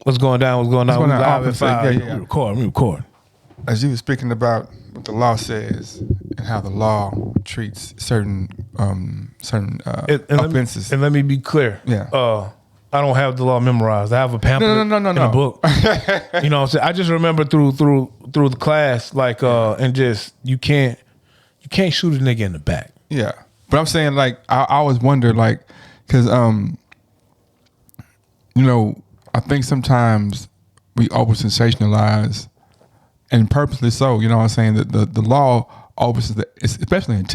What's going down? What's going on? We live at 5. Yeah. We record. As you were speaking about what the law says and how the law treats certain offenses. And let me be clear. Yeah. I don't have the law memorized. I have a pamphlet and a book. You know what I'm saying? I just remember through the class, like, and just you can't shoot a nigga in the back. Yeah. But I'm saying, like, I always wonder, like, because you know, I think sometimes we over sensationalize, and purposely so. You know what I'm saying? The law obviously, especially in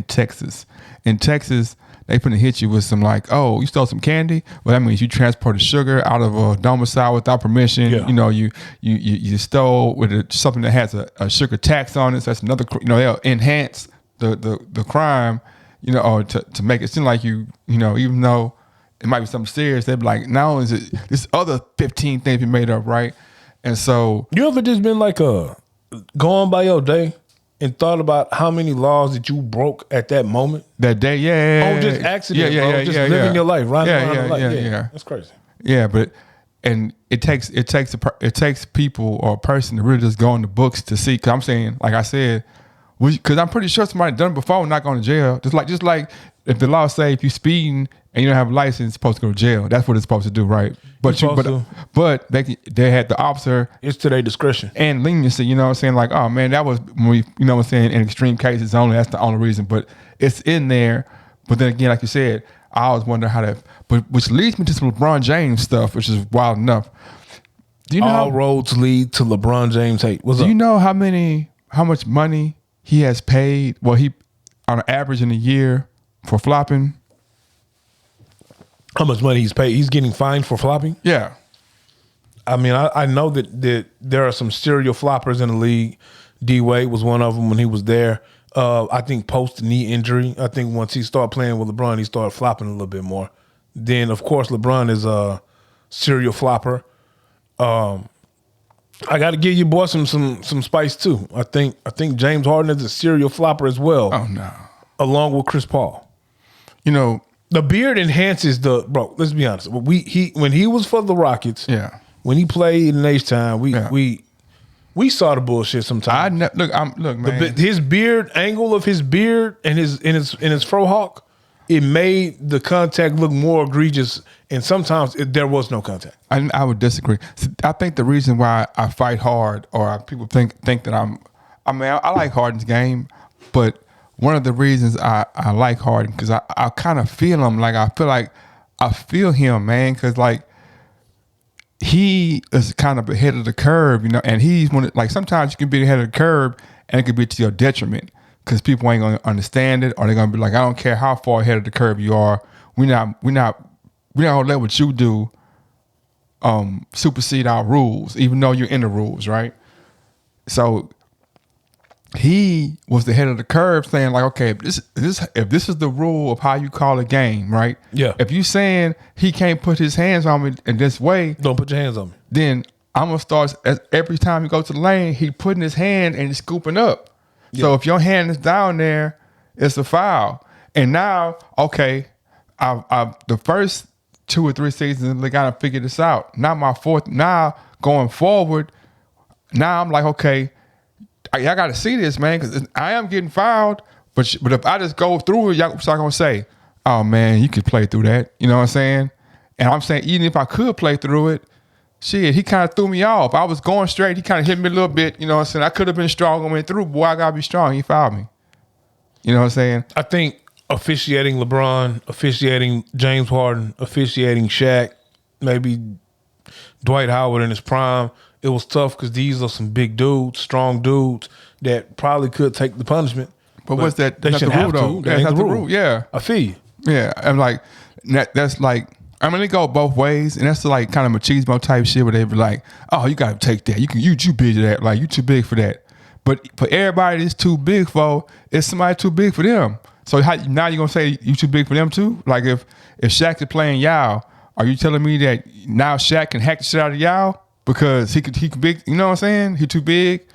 Texas. In Texas, they finna hit you with some like, oh, you stole some candy. Well, that means you transported sugar out of a domicile without permission. Yeah. You know, you stole with something that has a sugar tax on it. So that's another. You know, they'll enhance the crime. You know, or to make it seem like you know, even though it might be something serious, they'd be like, not only is it this other 15 things you made up, right? And so, you ever just been like going by your day and thought about how many laws that you broke at that moment? That day, yeah. Oh, just accident, bro. Just living your life, riding around your life. Yeah. That's crazy. Yeah, but and it takes people or a person to really just go in the books to see. Cause I'm saying, like I said, because I'm pretty sure somebody done it before and not going to jail. Just like if the law say if you speeding and you don't have a license, it's supposed to go to jail. That's what it's supposed to do, right? But they had the officer. It's to their discretion and leniency. You know what I'm saying? Like, oh man, that was when we, you know what I'm saying, in extreme cases only. That's the only reason. But it's in there. But then again, like you said, I always wonder how that. But which leads me to some LeBron James stuff, which is wild enough. Do you know all roads lead to LeBron James hate? What's up? Do you know how much money he has paid? Well, he on an average in a year for flopping. How much money he's paid? He's getting fined for flopping? Yeah. I mean, I know that there are some serial floppers in the league. D-Wade was one of them when he was there. I think post knee injury, I think once he started playing with LeBron, he started flopping a little bit more. Then, of course, LeBron is a serial flopper. I got to give you boys some spice too. I think James Harden is a serial flopper as well. Oh no. Along with Chris Paul. You know, the beard enhances bro. Let's be honest. When he was for the Rockets, yeah. When he played in H-Town, we saw the bullshit sometimes. Look, man. His beard, angle of his beard and his fro hawk, it made the contact look more egregious, and sometimes there was no contact. I would disagree. I think the reason why I fight hard, or people think that I like Harden's game, but one of the reasons I like Harden, because I kind of feel him. Like I feel him, man, because like he is kind of ahead of the curve, you know, and he's like sometimes you can be ahead of the curve and it could be to your detriment because people ain't gonna understand it, or they're gonna be like, I don't care how far ahead of the curve you are, we're not gonna let what you do supersede our rules, even though you're in the rules, right? So he was the head of the curve, saying like, okay, if this is the rule of how you call a game, right? Yeah. If you saying he can't put his hands on me in this way, don't put your hands on me. Then I'm gonna start every time you go to the lane, he putting his hand and he's scooping up. Yeah. So if your hand is down there, it's a foul. And now, okay, I the first 2 or 3 seasons they gotta figure this out. Now my fourth. Now going forward, now I'm like, okay, I got to see this, man, because I am getting fouled. But if I just go through it, y'all start going to say, oh, man, you could play through that. You know what I'm saying? And I'm saying even if I could play through it, shit, he kind of threw me off. I was going straight. He kind of hit me a little bit. You know what I'm saying? I could have been strong and went through. Boy, I got to be strong. He fouled me. You know what I'm saying? I think officiating LeBron, officiating James Harden, officiating Shaq, maybe Dwight Howard in his prime, it was tough because these are some big dudes, strong dudes that probably could take the punishment. But what's that? They shouldn't have to. That's not the rule. Yeah. I feel you. Yeah. I'm like, that's like, I mean, it go both ways. And that's like kind of machismo type shit where they be like, oh, you got to take that. You too big for that. Like, you too big for that. But for everybody that's too big for, it's somebody too big for them. So now you're going to say you too big for them too? Like if Shaq is playing Yao, are you telling me that now Shaq can hack the shit out of Yao? Because he could big, you know what I'm saying? He too big.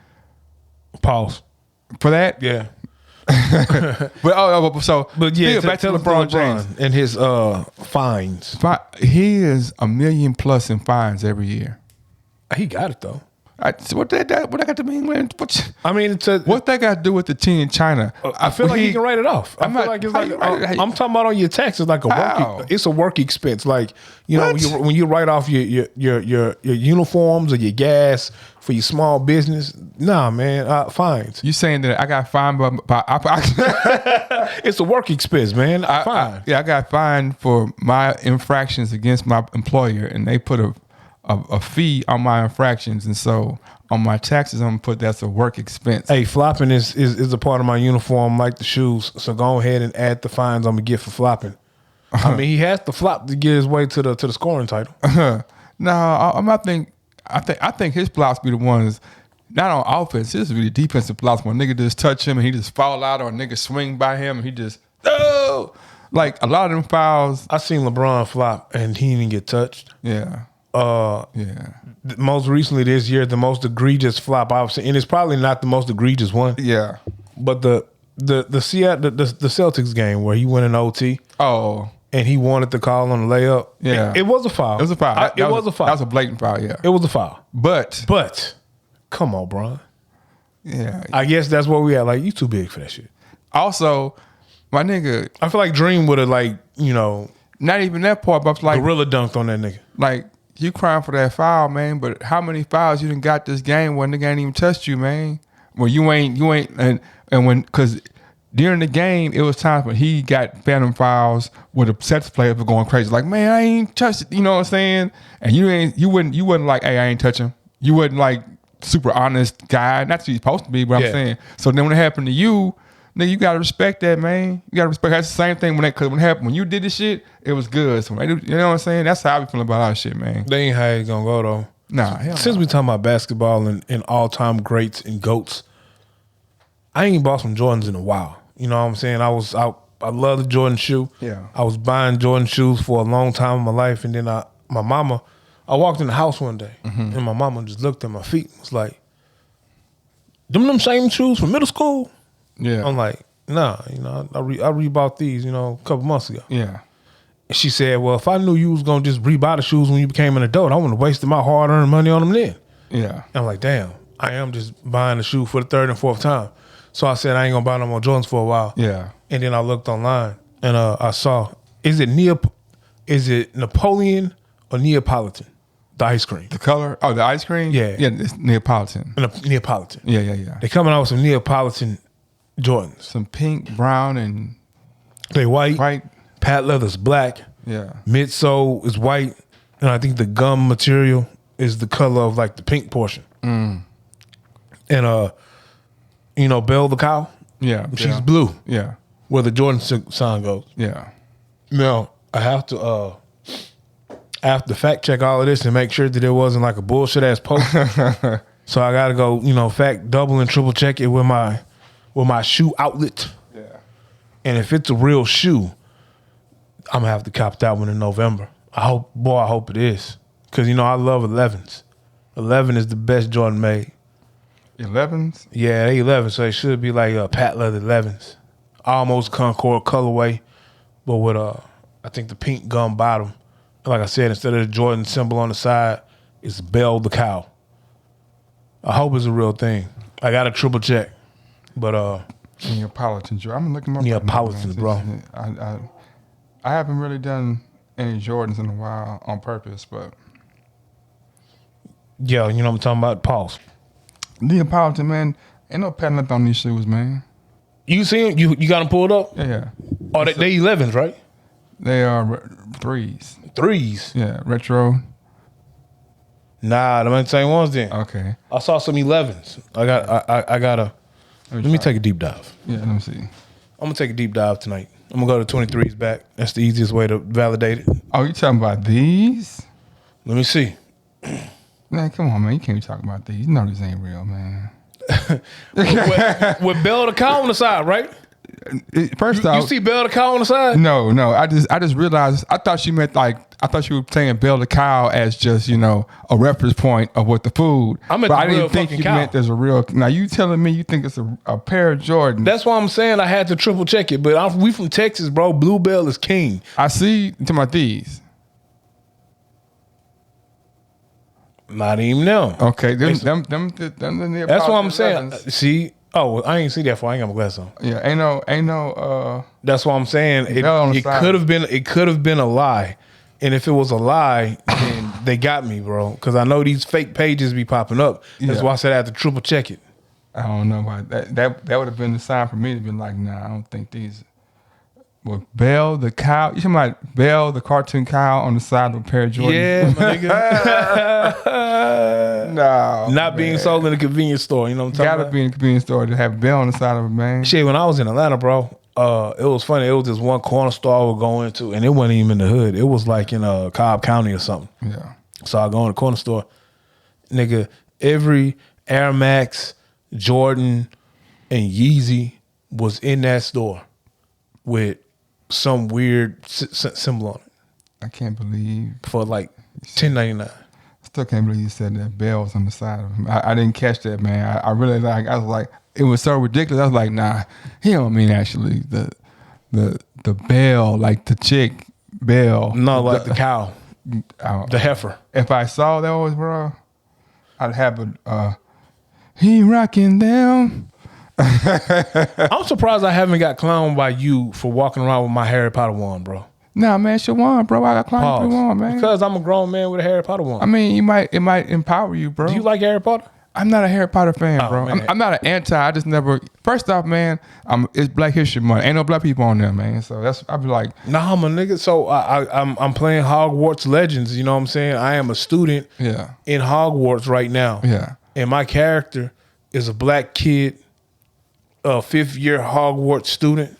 Pause. For that? Yeah. But yeah, back to tell LeBron James. and his fines. He is $1 million plus in fines every year. He got it though. What that got to mean? I mean, what that got to do with the team in China? I feel like he can write it off. I'm talking about on your taxes like it's a work expense. Like when you write off your uniforms or your gas for your small business. Nah, man, fines. You saying that I got fined by it's a work expense, man. Fine. I got fined for my infractions against my employer, and they put a fee on my infractions, and so on my taxes, I'm gonna put that's a work expense. Hey, flopping is a part of my uniform, like the shoes. So go ahead and add the fines I'm gonna get for flopping. I mean, he has to flop to get his way to the scoring title. No, I think his flops be the ones not on offense. This is really defensive flops when a nigga just touch him and he just fall out, or a nigga swing by him and he just like a lot of them fouls. I seen LeBron flop and he didn't get touched. Yeah. Most recently this year, the most egregious flop I've seen, and it's probably not the most egregious one. Yeah, but the Celtics game where he went in OT. Oh, and he wanted the call on the layup. Yeah, it was a foul. It was a foul. It was a foul. That was a blatant foul. Yeah, it was a foul. But come on, Bron. Yeah, I guess that's what we at. Like, you too big for that shit. Also, my nigga, I feel like Dream would have not even that part, but like gorilla dunked on that nigga. Like, you crying for that foul, man, but how many fouls you done got this game when the nigga ain't even touched you, man? Well, you ain't, and when, because during the game, it was times when he got phantom fouls where the Celtics players were going crazy, like, man, I ain't touched it, you know what I'm saying? And you wouldn't like, hey, I ain't touch him. You wouldn't like super honest guy, not that you're supposed to be, but I'm saying. So then when it happened to you, nigga, you gotta respect that, man. You gotta respect. That's the same thing because when it happened, when you did this shit, it was good. So you know what I'm saying? That's how I be feeling about our shit, man. They ain't how it's gonna go though. Nah, since we talking about basketball and all time greats and goats, I ain't bought some Jordans in a while. You know what I'm saying? I love the Jordan shoe. Yeah. I was buying Jordan shoes for a long time in my life, and then I walked in the house one day, and my mama just looked at my feet and was like, them same shoes from middle school? Yeah. I'm like, nah, I rebought these, a couple months ago. Yeah. And she said, well, if I knew you was going to just rebuy the shoes when you became an adult, I wouldn't have wasted my hard-earned money on them then. Yeah. And I'm like, damn, I am just buying the shoe for the third and fourth time. So I said, I ain't going to buy no more Jordans for a while. Yeah. And then I looked online, and I saw, is it Napoleon or Neapolitan? The ice cream. The color? Oh, the ice cream? Yeah. Yeah, it's Neapolitan. Neapolitan. Yeah. They coming out with some Neapolitan Jordans. Some pink, brown, and they white. Pad leather's black. Yeah. Midsole is white, and I think the gum material is the color of like the pink portion. And Belle the cow. Yeah. She's blue. Yeah. Where the Jordan sign goes. Yeah. Now I have to fact check all of this and make sure that it wasn't like a bullshit ass post. So I gotta go, fact double and triple check it with my shoe outlet. Yeah. And if it's a real shoe, I'm gonna have to cop that one in November. I hope it is. Cause I love 11s. 11 is the best Jordan made. 11s? Yeah, they 11, so it should be like Pat leather 11s. Almost Concord colorway, but with I think the pink gum bottom. And like I said, instead of the Jordan symbol on the side, it's Belle the cow. I hope it's a real thing. I got to triple check. But Neapolitan, I'm gonna look them up. Neapolitans, bro. I haven't really done any Jordans in a while on purpose, but yeah, you know what I'm talking about? Pause. Neapolitan, man, ain't no patent left on these shoes, man. You see them? You got them pulled up? Yeah. Oh, they 11s, right? They are threes. Threes? Yeah, retro. Nah, them ain't the same ones then. Okay. I saw some 11s. I gotta. Let me take a deep dive. Yeah, let me see. I'm gonna take a deep dive tonight. I'm gonna go to 23s back. That's the easiest way to validate it. Oh, you talking about these? Let me see. Man, come on, man. You can't be talking about these. You know these ain't real, man. with Belle the cow on the side, right? First You off, see Bell the cow on the side? no. I just realized. I thought she meant I thought you were saying Bell the cow as just a reference point of what the food. I meant but the I didn't real think fucking you cow. meant there's a real. Now you telling me you think it's a pair of Jordans? That's why I'm saying I had to triple check it. But we from Texas, bro. Bluebell is king. I see. To my these. Not even them. Okay, them the That's what I'm Apostle saying. 11s. See, I ain't see that for. I ain't got my glass on. Yeah, ain't no. That's what I'm saying. Bell on the It side. could have been a lie, and if it was a lie, then they got me, bro. Because I know these fake pages be popping up. That's Yeah. why I said I had to triple check it. I don't know why that would have been the sign for me to be like, nah, I don't think these. Well, Bell the cow. You talking about Bell the cartoon cow on the side of a pair of Jordans? Yeah, my nigga. No, Not being sold in a convenience store. You know what I'm talking Gotta about? be in a convenience store to have Bell on the side of it, man. Shit, when I was in Atlanta, bro, it was funny. It was this one corner store I would go into, and it wasn't even in the hood. It was like in Cobb County or something. Yeah. So I go in the corner store, nigga. Every Air Max, Jordan, and Yeezy was in that store with some weird symbol on it I can't believe. for like $10.99. Still can't believe you said that Bell was on the side of him. I didn't catch that, man. I really I was like, it was so ridiculous. I was like, nah, he don't mean actually the Bell, like the chick Bell. No, like the cow, the heifer. If I saw those, bro, I'd have he rocking them. I'm surprised I haven't got clowned by you for walking around with my Harry Potter wand, bro. Nah, man, Shawan, bro. I got climbed through one, man. Because I'm a grown man with a Harry Potter wand. I mean, it might empower you, bro. Do you like Harry Potter? I'm not a Harry Potter fan, Oh, bro. man. I'm not an anti. I just never. First off, man, it's Black History Month. Ain't no black people on there, man. So I'd be like, Nah, my nigga. So I'm playing Hogwarts Legends. You know what I'm saying? I am a student yeah, in Hogwarts right now. yeah. And my character is a black kid, a 5th year Hogwarts student.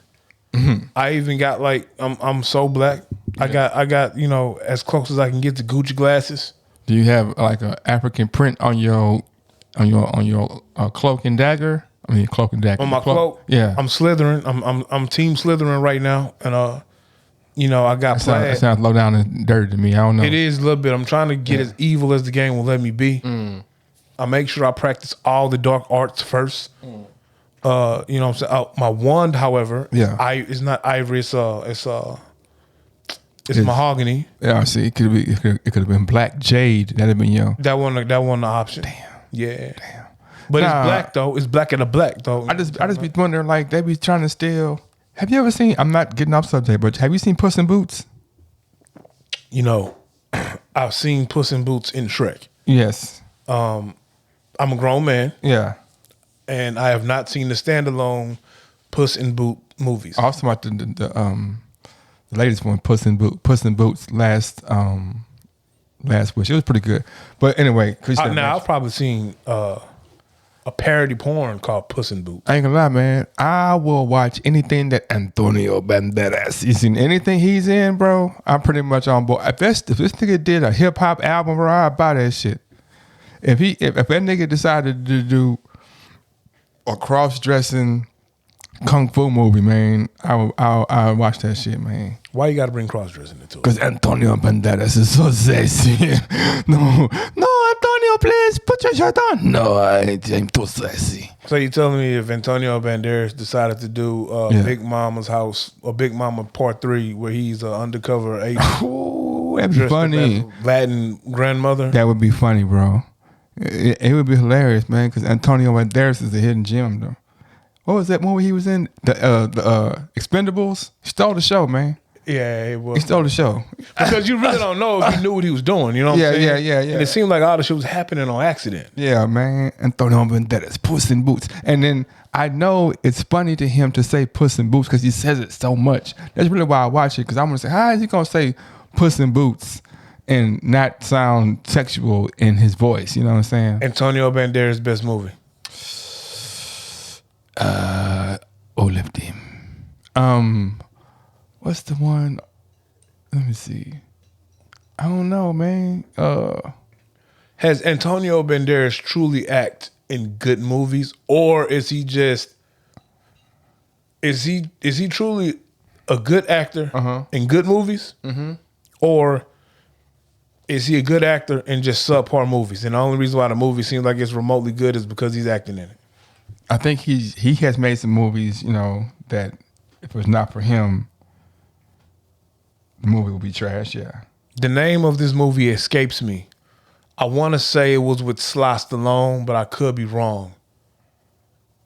Mm-hmm. I even got like I'm so black. I got as close as I can get to Gucci glasses. Do you have like an African print on your cloak and dagger? I mean, cloak and dagger. On my cloak, Yeah. I'm Slytherin. I'm Team Slytherin right now, and I got That plaid. sounds low down and dirty to me. I don't know. It is a little bit. I'm trying to get as evil as the game will let me be. I make sure I practice all the dark arts first. You know what I'm saying? My wand, however, Yeah. it's not ivory. It's mahogany. Yeah, I see. It could have been black jade. That'd have been That one the option. Damn. Yeah. Damn. But Nah. it's black though. It's black and a black though. I just be wondering, like, they be trying to steal. Have you ever seen? I'm not getting off subject, but have you seen Puss in Boots? I've seen Puss in Boots in Shrek. Yes. I'm a grown man, Yeah. and I have not seen the standalone Puss in Boot movies. I was talking about the latest one, Puss in Boots last wish. It was pretty good. But anyway, Now I've probably seen a parody porn called Puss in Boots. I ain't gonna lie, man. I will watch anything that Antonio Banderas is in. Anything he's in, bro, I'm pretty much on board. If this nigga did a hip hop album, bro, I'd buy that shit. If that nigga decided to do a cross dressing kung fu movie, man, I would watch that shit, man. Why you got to bring cross dressing into it? Because Antonio Banderas is so sexy. No, Antonio, please put your shirt on. No, I'm too sexy. So you telling me if Antonio Banderas decided to do Big Mama's House or Big Mama Part 3, where he's an undercover agent, Ooh, that'd be dressed up funny. as a Latin grandmother? That would be funny, bro. It would be hilarious, man. Because Antonio Banderas is a hidden gem, though. What was that movie he was in? The Expendables. He stole the show, man. Yeah, it was. He stole the show. Because you really don't know if he knew what he was doing. You know what I'm saying? Yeah. And it seemed like all the shit was happening on accident. Yeah, man. Antonio Banderas, Puss in Boots. And then I know it's funny to him to say Puss in Boots because he says it so much. That's really why I watch it, because I'm going to say, how is he going to say Puss in Boots and not sound sexual in his voice? You know what I'm saying? Antonio Banderas' best movie. Olive Dim. What's the one? Let me see. I don't know, man. Has Antonio Banderas truly act in good movies, or is he just is he truly a good actor in good movies, or is he a good actor in just subpar movies? And the only reason why the movie seems like it's remotely good is because he's acting in it. I think he has made some movies, that if it was not for him, the movie would be trash. Yeah. The name of this movie escapes me. I want to say it was with Sly Stallone, but I could be wrong.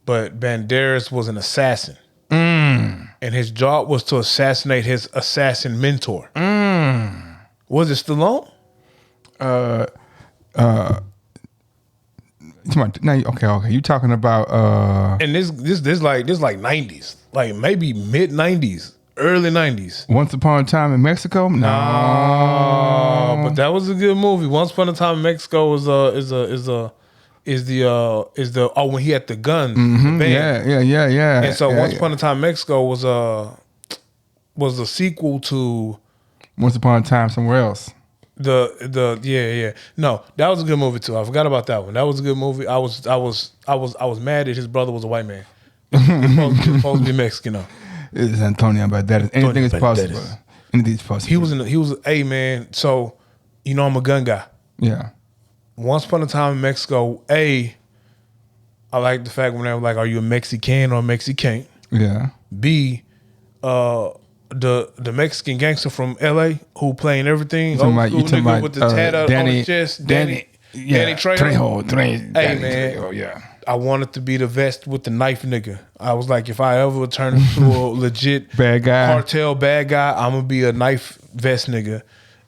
But Banderas was an assassin. And his job was to assassinate his assassin mentor. Was it Stallone? Okay. You talking about And this like 90s, like maybe mid 90s, early 90s. Once Upon a Time in Mexico? No, but that was a good movie. Once Upon a Time in Mexico was when he had the guns. The band. Yeah. And so Once Upon a Time in Mexico was a sequel to Once Upon a Time Somewhere Else. No, that was a good movie too. I forgot about that one. That was a good movie. I was mad that his brother was a white man. He was supposed to be Mexican though. It's Antonio Banderas. Anything is possible. Anything is possible. He was a man. So, I'm a gun guy. Yeah. Once Upon a Time in Mexico, I like the fact when they were like, "Are you a Mexican or a Mexican?" Yeah. B, the Mexican gangster from LA who playing everything. You talking about with the tattoo on his chest, Danny Trejo. Hey man, yeah. I wanted to be the vest with the knife nigga. I was like, if I ever turn into a legit bad guy, cartel bad guy, I'm gonna be a knife vest nigga.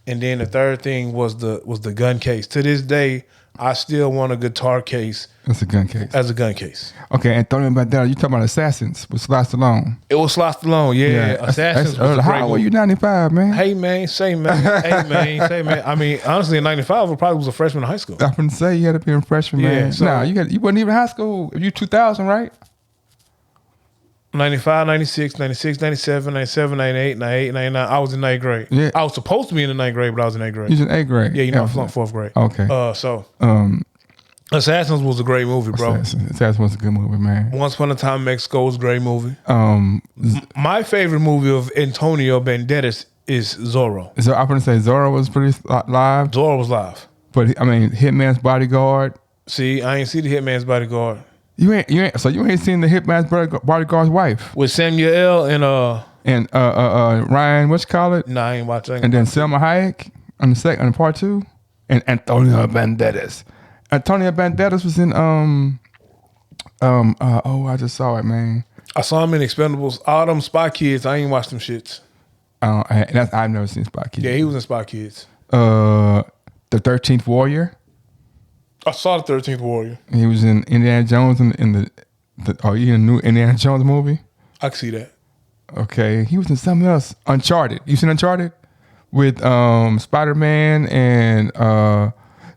And then the third thing was the gun case. To this day, I still want a guitar case. That's a gun case. As a gun case. Okay, Antonio Banderas, you talking about Assassins with Sly Stallone? It was Sly Stallone, yeah. Assassins was a great How old were you, 95, man? Hey, man, say, man. I mean, honestly, in 95, I probably was a freshman in high school. I was going to say, you had to be a freshman, man. So, you wasn't even in high school. You 2000, right? 95, 96, 96, 97, 97, 98, 98, 99. I was in 9th grade. Yeah. I was supposed to be in the 9th grade, but I was in 8th grade. You was in 8th grade? Yeah, I flunked 4th grade. Okay. Assassins was a great movie, bro. Assassins was a good movie, man. Once Upon a Time in Mexico was a great movie. My favorite movie of Antonio Banderas is Zorro. So I'm going to say Zorro was pretty live. Zorro was live. But, Hitman's Bodyguard. See, I ain't see the Hitman's Bodyguard. You ain't seen the Hitman's Bodyguard's wife with Samuel and Ryan, what you call it? Nah, I ain't watching. And then Selma Hayek on the part 2, and Antonio Banderas. Antonio Banderas was in I just saw it, man. I saw him in Expendables. All them Spy Kids, I ain't watched them shits. I've never seen Spy Kids. Yeah, he was in Spy Kids. The 13th Warrior. I saw the 13th Warrior. He was in Indiana Jones in the new Indiana Jones movie? I can see that. Okay. He was in something else. Uncharted. You seen Uncharted? With Spider-Man and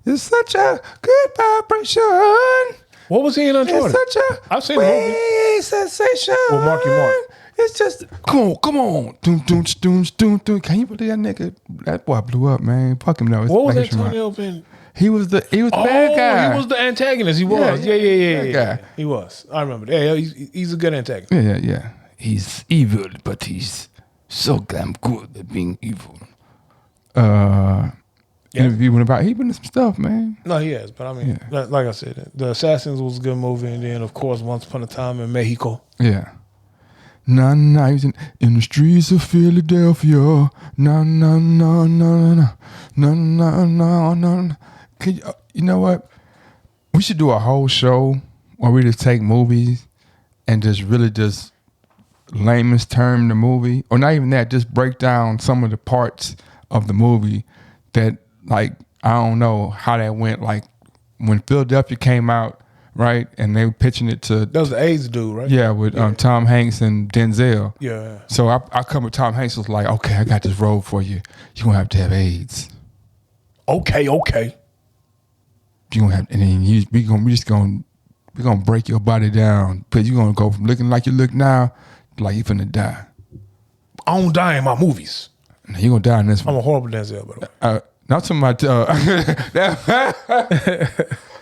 it's such a good vibration. What was he in Uncharted? It's such a I've seen the movie. Sensation. Well, Marky Mark. It's just come on. Doom. Can you believe that nigga? That boy blew up, man. Fuck him though. What was Antonio been? He was the bad guy. He was the antagonist. He was. Yeah. Guy. He was. I remember. Yeah, he's a good antagonist. Yeah. He's evil, but he's so damn good at being evil. Interviewing about he been in some stuff, man. No, he has. But I mean, like I said, The Assassins was a good movie, and then of course Once Upon a Time in Mexico. Yeah. Nah, he was in the streets of Philadelphia. Nah. You know what? We should do a whole show where we just take movies and just really just layman's term the movie, or not even that, just break down some of the parts of the movie that, like, I don't know how that went. Like when Philadelphia came out, right, and they were pitching it to that was the AIDS dude, right? Yeah, with Tom Hanks and Denzel. Yeah. So I come with Tom Hanks, was like, okay, I got this role for you. You're gonna have AIDS. Okay. You're gonna have, and then we're gonna break your body down, but you're gonna go from looking like you look now to like you finna die. I don't die in my movies. Now you're gonna die in this one. I'm a horrible Denzel, by the way. Not talking about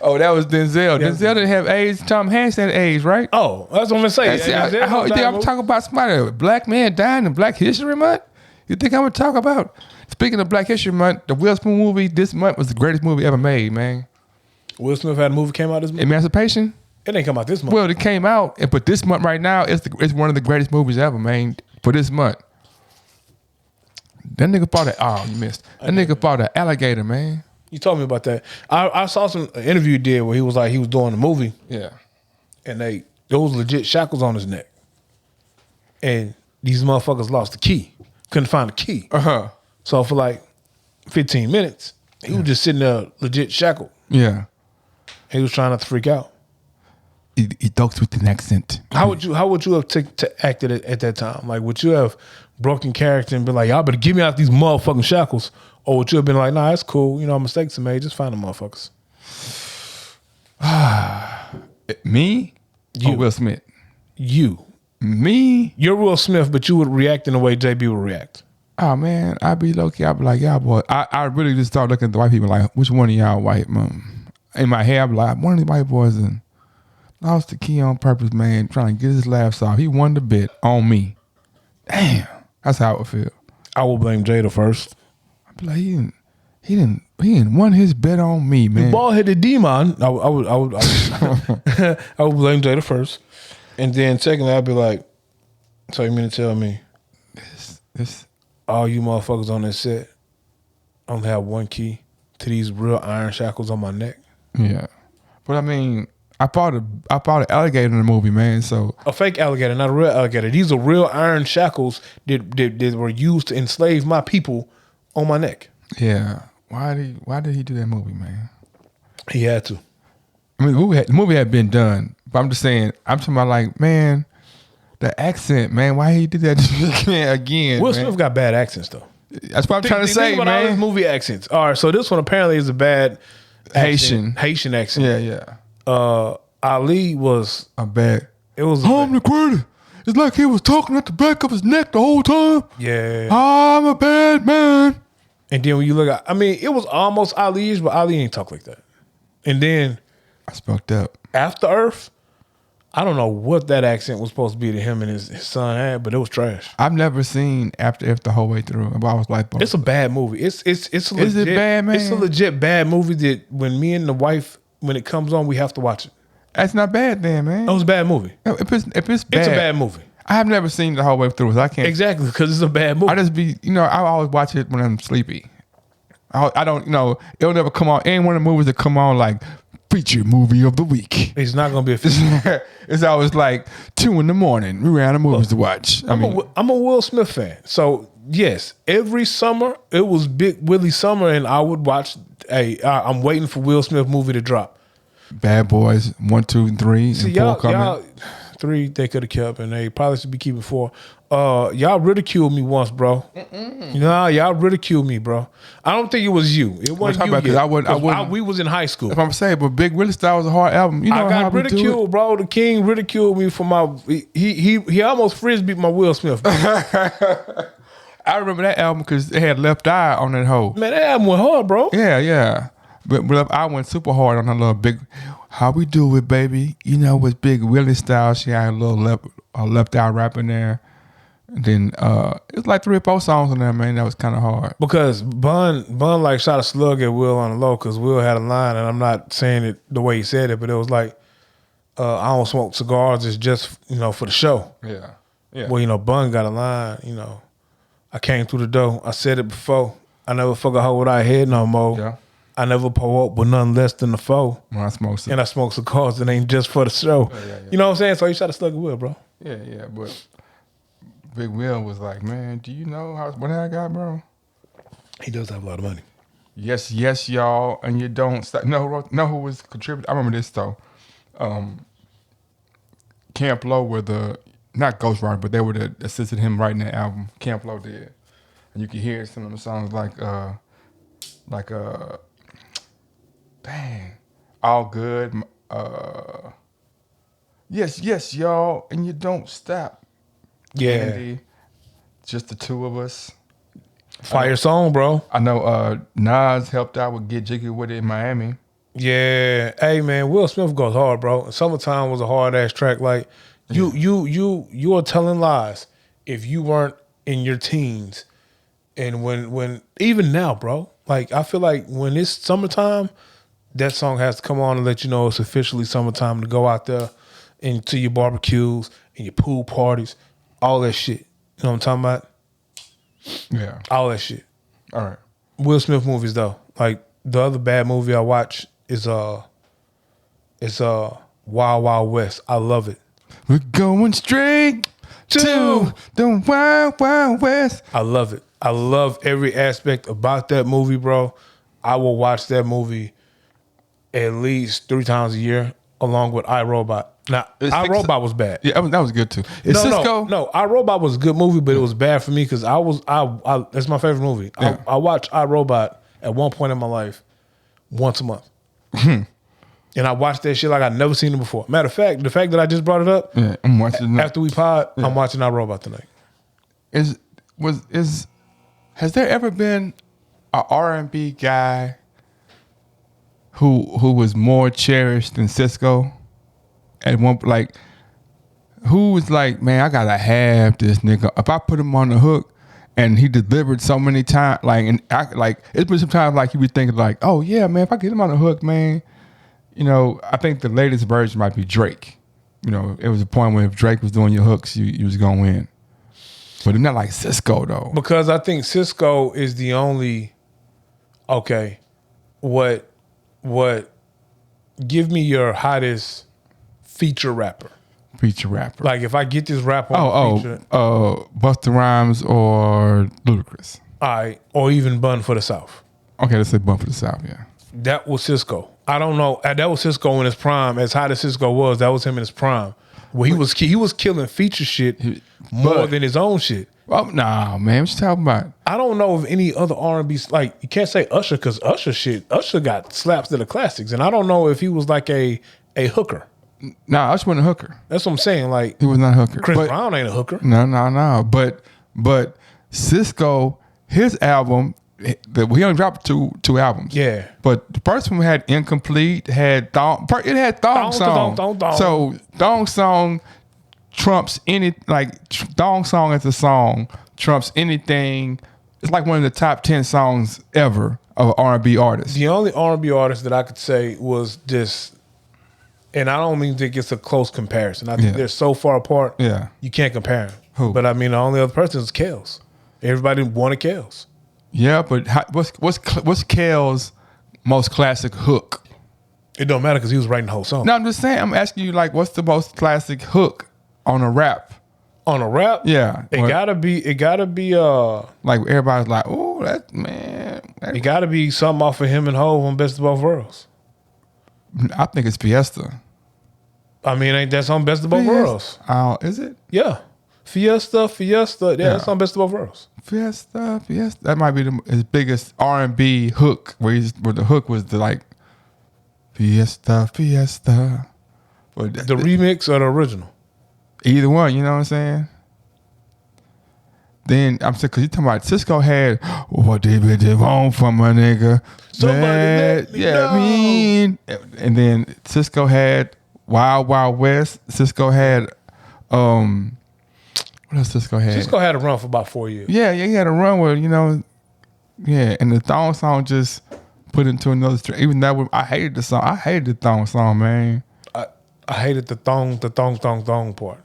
Oh, that was Denzel. Yeah. Denzel didn't have AIDS. Tom Hanks had AIDS, right? Oh, that's what I'm gonna say. You think I'm talking about somebody, a black man dying in Black History Month? You think I'm gonna talk about? Speaking of Black History Month, the Will Smith movie this month was the greatest movie ever made, man. Will Smith had a movie came out this month. Emancipation. It didn't come out this month. Well, it came out, but this month right now, it's one of the greatest movies ever, man. For this month. That nigga fought you missed. That nigga fought an alligator, man. You told me about that. I saw some interview he did where he was doing a movie. Yeah. And there was legit shackles on his neck. And these motherfuckers lost the key. Couldn't find the key. Uh-huh. So for like 15 minutes, he was just sitting there legit shackled. Yeah. He was trying not to freak out. He talks with an accent. How would you have acted at that time? Like, would you have broken character and been like, y'all better get me out these motherfucking shackles? Or would you have been like, nah, that's cool. You know, mistakes are made. Just find the motherfuckers. Me? You. Or Will Smith? You. Me? You're Will Smith, but you would react in the way JB would react. Oh, man. I'd be low-key. I'd be like, y'all boy. I really just start looking at the white people like, which one of y'all white? In my head, I'd be like, one of these white boys lost the key on purpose, man, trying to get his laughs off. He won the bet on me. Damn. That's how it would feel. I would blame Jada first. I'd be like, he didn't won his bet on me, man. The ball-headed demon. I would I would blame Jada first. And then secondly, I'd be like, so you mean to tell me This all you motherfuckers on this set only have one key to these real iron shackles on my neck? Yeah. But I mean, I fought an alligator in the movie, man. So a fake alligator, not a real alligator. These are real iron shackles that were used to enslave my people on my neck. Yeah. Why did he do that movie, man? He had to. I mean, the movie had been done, but I'm just saying, I'm talking about like, man, the accent, man. Why he did that again? Will man? Smith got bad accents though. That's what I'm trying to say, think about man. all his movie accents. All right, so this one apparently is a bad Haitian accent. Yeah. Ali was a bad. It was. I'm the greatest. It's like he was talking at the back of his neck the whole time. Yeah. I'm a bad man. And then when you look at, I mean, it was almost Ali's, but Ali ain't talk like that. And then I spoke up. After Earth, I don't know what that accent was supposed to be that him and his son had, but it was trash. I've never seen After Earth the whole way through. I was like, it's a bad movie. It's a legit, is it bad, man? It's a legit bad movie that when me and the wife, when it comes on, we have to watch it. That's not bad then, man. It was a bad movie. If it's bad, it's a bad movie. I have never seen the whole way through, so I can't. Exactly, because it's a bad movie. I just be, I always watch it when I'm sleepy. I don't, it'll never come on. Ain't one of the movies that come on like feature movie of the week. It's not going to be a feature. It's always like 2 a.m. We ran out of movies to watch. I'm a Will Smith fan. So, yes, every summer, it was Big Willie summer, and I would watch, I'm waiting for Will Smith movie to drop. Bad Boys 1, 2, and 3, See, and 4 coming. Y'all, 3 they could have kept, and they probably should be keeping 4. Y'all ridiculed me once, bro. Y'all ridiculed me, bro. I don't think it was you. It wasn't you. We was in high school. If I'm saying, but Big Willie Style was a hard album. You know I got ridiculed, bro. The King ridiculed me for my. He almost frisbeed my Will Smith. I remember that album because it had Left Eye on that whole. Man, that album went hard, bro. Yeah. But I went super hard on her little big, how we do it, baby. With Big Willie Style, she had a little left eye rap in there. And then it was like 3 or 4 songs on there, man. That was kind of hard. Because Bun like shot a slug at Will on the low because Will had a line, and I'm not saying it the way he said it, but it was like, I don't smoke cigars. It's just, for the show. Yeah. Well, Bun got a line, I came through the door. I said it before. I never fuck a hoe without a head no more. Yeah. I never pull up with nothing less than the foe. When I smoke cigars. And I smoke cigars that ain't just for the show. Yeah. You know what I'm saying? So he shot a slug at Will, bro. Yeah, but Big Will was like, man, do you know what I got, bro? He does have a lot of money. Yes, y'all, and you don't stop. No, who was contributing? I remember this though. Camp Lo were not ghostwriter, but they were the assisted him writing that album. Camp Lo did, and you can hear some of the songs like dang, all good. Yes, y'all, and you don't stop. Yeah, Andy, just the 2 of us. Fire song, bro. I know Nas helped out with Get Jiggy With It in Miami. Yeah. Hey man, Will Smith goes hard, bro. Summertime was a hard ass track. Like you are telling lies if you weren't in your teens. And when even now, bro, like I feel like when it's summertime, that song has to come on and let you know it's officially summertime to go out there into your barbecues and your pool parties, all that shit. You know what I'm talking about? Yeah. All that shit. All right. Will Smith movies though. Like the other bad movie I watch is Wild Wild West. I love it. We're going straight to the Wild Wild West. I love it. I love every aspect about that movie, bro. I will watch that movie at least 3 times a year, along with iRobot. Now, iRobot was bad. Yeah, that was good too. Is Cisco? No, iRobot was a good movie, but it was bad for me because it's my favorite movie. Yeah. I watch iRobot at one point in my life once a month. And I watched that shit like I'd never seen it before. Matter of fact, the fact that I just brought it up, Yeah, I'm watching. after we pod, I'm watching iRobot tonight. Has there ever been a R&B guy who was more cherished than Cisco? At one, like, who was like, man, I gotta have this nigga. If I put him on the hook and he delivered so many times, it's been sometimes like you be thinking like, oh yeah, man, if I get him on the hook, man, I think the latest version might be Drake. It was a point where if Drake was doing your hooks, you was gonna win. But it's not like Cisco though. Because I think Cisco is the only, okay, what, give me your hottest feature rapper. Like if I get this rap on feature. Busta Rhymes or Ludacris. All right, or even Bun for the South. Okay, let's say Bun for the South, yeah. That was Cisco. I don't know. That was Cisco in his prime. As hot as Cisco was, that was him in his prime. Well, he was killing feature shit more than his own shit. Oh, nah, man. What you talking about? I don't know of any other R&B, like you can't say Usher because Usher got slaps that are classics, and I don't know if he was like a hooker. Nah, Usher wasn't a hooker. That's what I'm saying. Like he was not a hooker. Chris Brown ain't a hooker. No. But Cisco, his album, he only dropped two albums. Yeah. But the first one had Incomplete, had Thong Song. Thong. So Thong Song trumps Thong Song as a song trumps anything. It's like one of the top 10 songs ever of an R&B artist. The only R&B artist that I could say was this, and I don't mean think it's a close comparison. I think they're so far apart. Yeah. You can't compare them. Who? But I mean, the only other person is Kels. Everybody wanted Kels. Yeah, but what's Kel's most classic hook? It don't matter because he was writing the whole song. No, I'm just saying. I'm asking you, like, what's the most classic hook on a rap? On a rap? Yeah. It gotta be like everybody's like, oh, that man. It gotta be something off of him and Hov on Best of Both Worlds. I think it's Fiesta. I mean, ain't that on Best of Both Worlds? Is it? Yeah. Fiesta. Yeah, that's on Best of Both Worlds. Fiesta. That might be his biggest R&B hook, where the hook was Fiesta. But the remix or the original? Either one, you know what I'm saying? Then I'm saying, because you talking about Cisco had what they want from a nigga. Somebody let me know. And then Cisco had Wild Wild West. Cisco had what else Cisco had? Cisco had a run for about 4 years. Yeah, he had a run where, and the Thong Song just put into another stream. Even that I hated the song. I hated the Thong Song, man. I hated the thong part.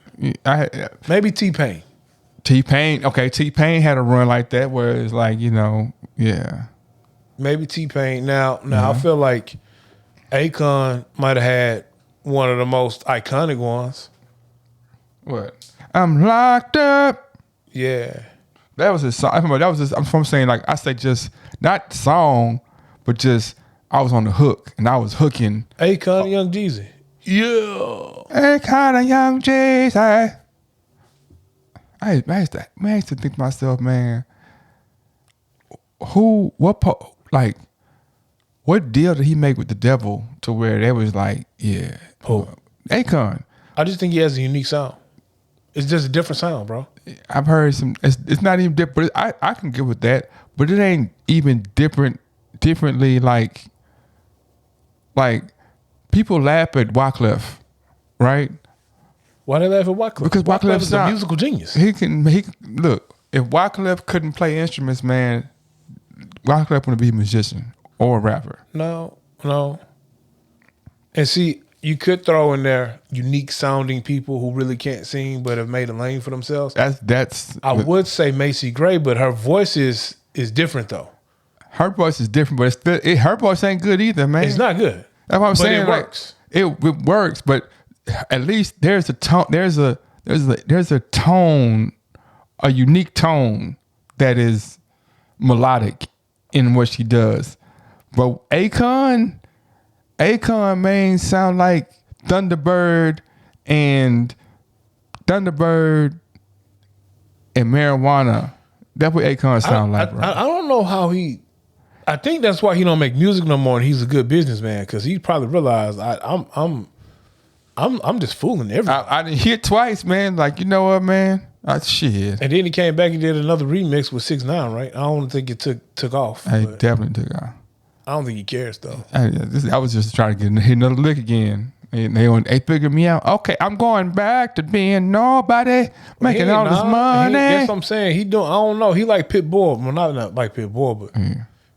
Maybe T-Pain. Okay, T-Pain had a run like that where it's like, yeah. Maybe T-Pain. Now I feel like Akon might have had one of the most iconic ones. What? I'm locked up. Yeah. That was his song. I'm saying, like, I say just not the song, but just I was on the hook and I was hooking. Akon and Young Jeezy. Yeah. Akon and Young Jeezy. I used to think to myself, man, what deal did he make with the devil to where they was like, yeah. Who? Akon. I just think he has a unique sound. It's just a different sound, bro. I've heard it's not even different. I can get with that, but it ain't even differently like Like people laugh at Wyclef, right? Why they laugh at Wyclef? Because Wyclef is a not- musical genius. He can look. If Wyclef couldn't play instruments, man, Wyclef wouldn't be a musician or a rapper. No. And see, you could throw in there unique sounding people who really can't sing but have made a lane for themselves. I would say Macy Gray, but her voice is different though. Her voice is different, but it's still, her voice ain't good either, man. It's not good. That's what I'm saying. It works. It works, but at least there's a tone. There's a tone, a unique tone that is melodic in what she does. But Akon, man, sound like Thunderbird and marijuana. That's what Akon sound like, bro. I don't know how he. I think that's why he don't make music no more, and he's a good businessman because he probably realized I'm just fooling everybody. I didn't hear twice, man. Like, you know what, man? Shit. And then he came back and did another remix with 6ix9ine, right? I don't think it took off. I definitely took off. I don't think he cares though. I was just trying to hit another lick again. And they figured me out. Okay, I'm going back to being nobody, making all this money. That's what I'm saying. I don't know. He like Pitbull. Well, not like Pitbull, but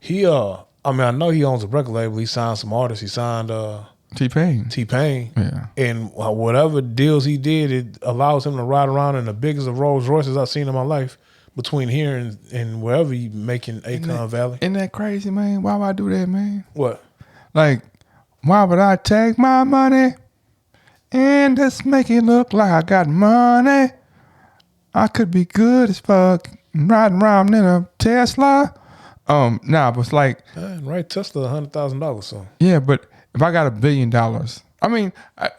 he I know he owns a record label. He signed some artists. He signed T-Pain. Yeah. And whatever deals he did, it allows him to ride around in the biggest of Rolls Royces I've seen in my life. Between here and wherever you making Akon Valley. Isn't that crazy, man? Why would I do that, man? What? Like, why would I take my money and just make it look like I got money? I could be good as fuck riding around in a Tesla. But it's like, right, Tesla $100,000. So yeah, but if I got $1 billion, I mean,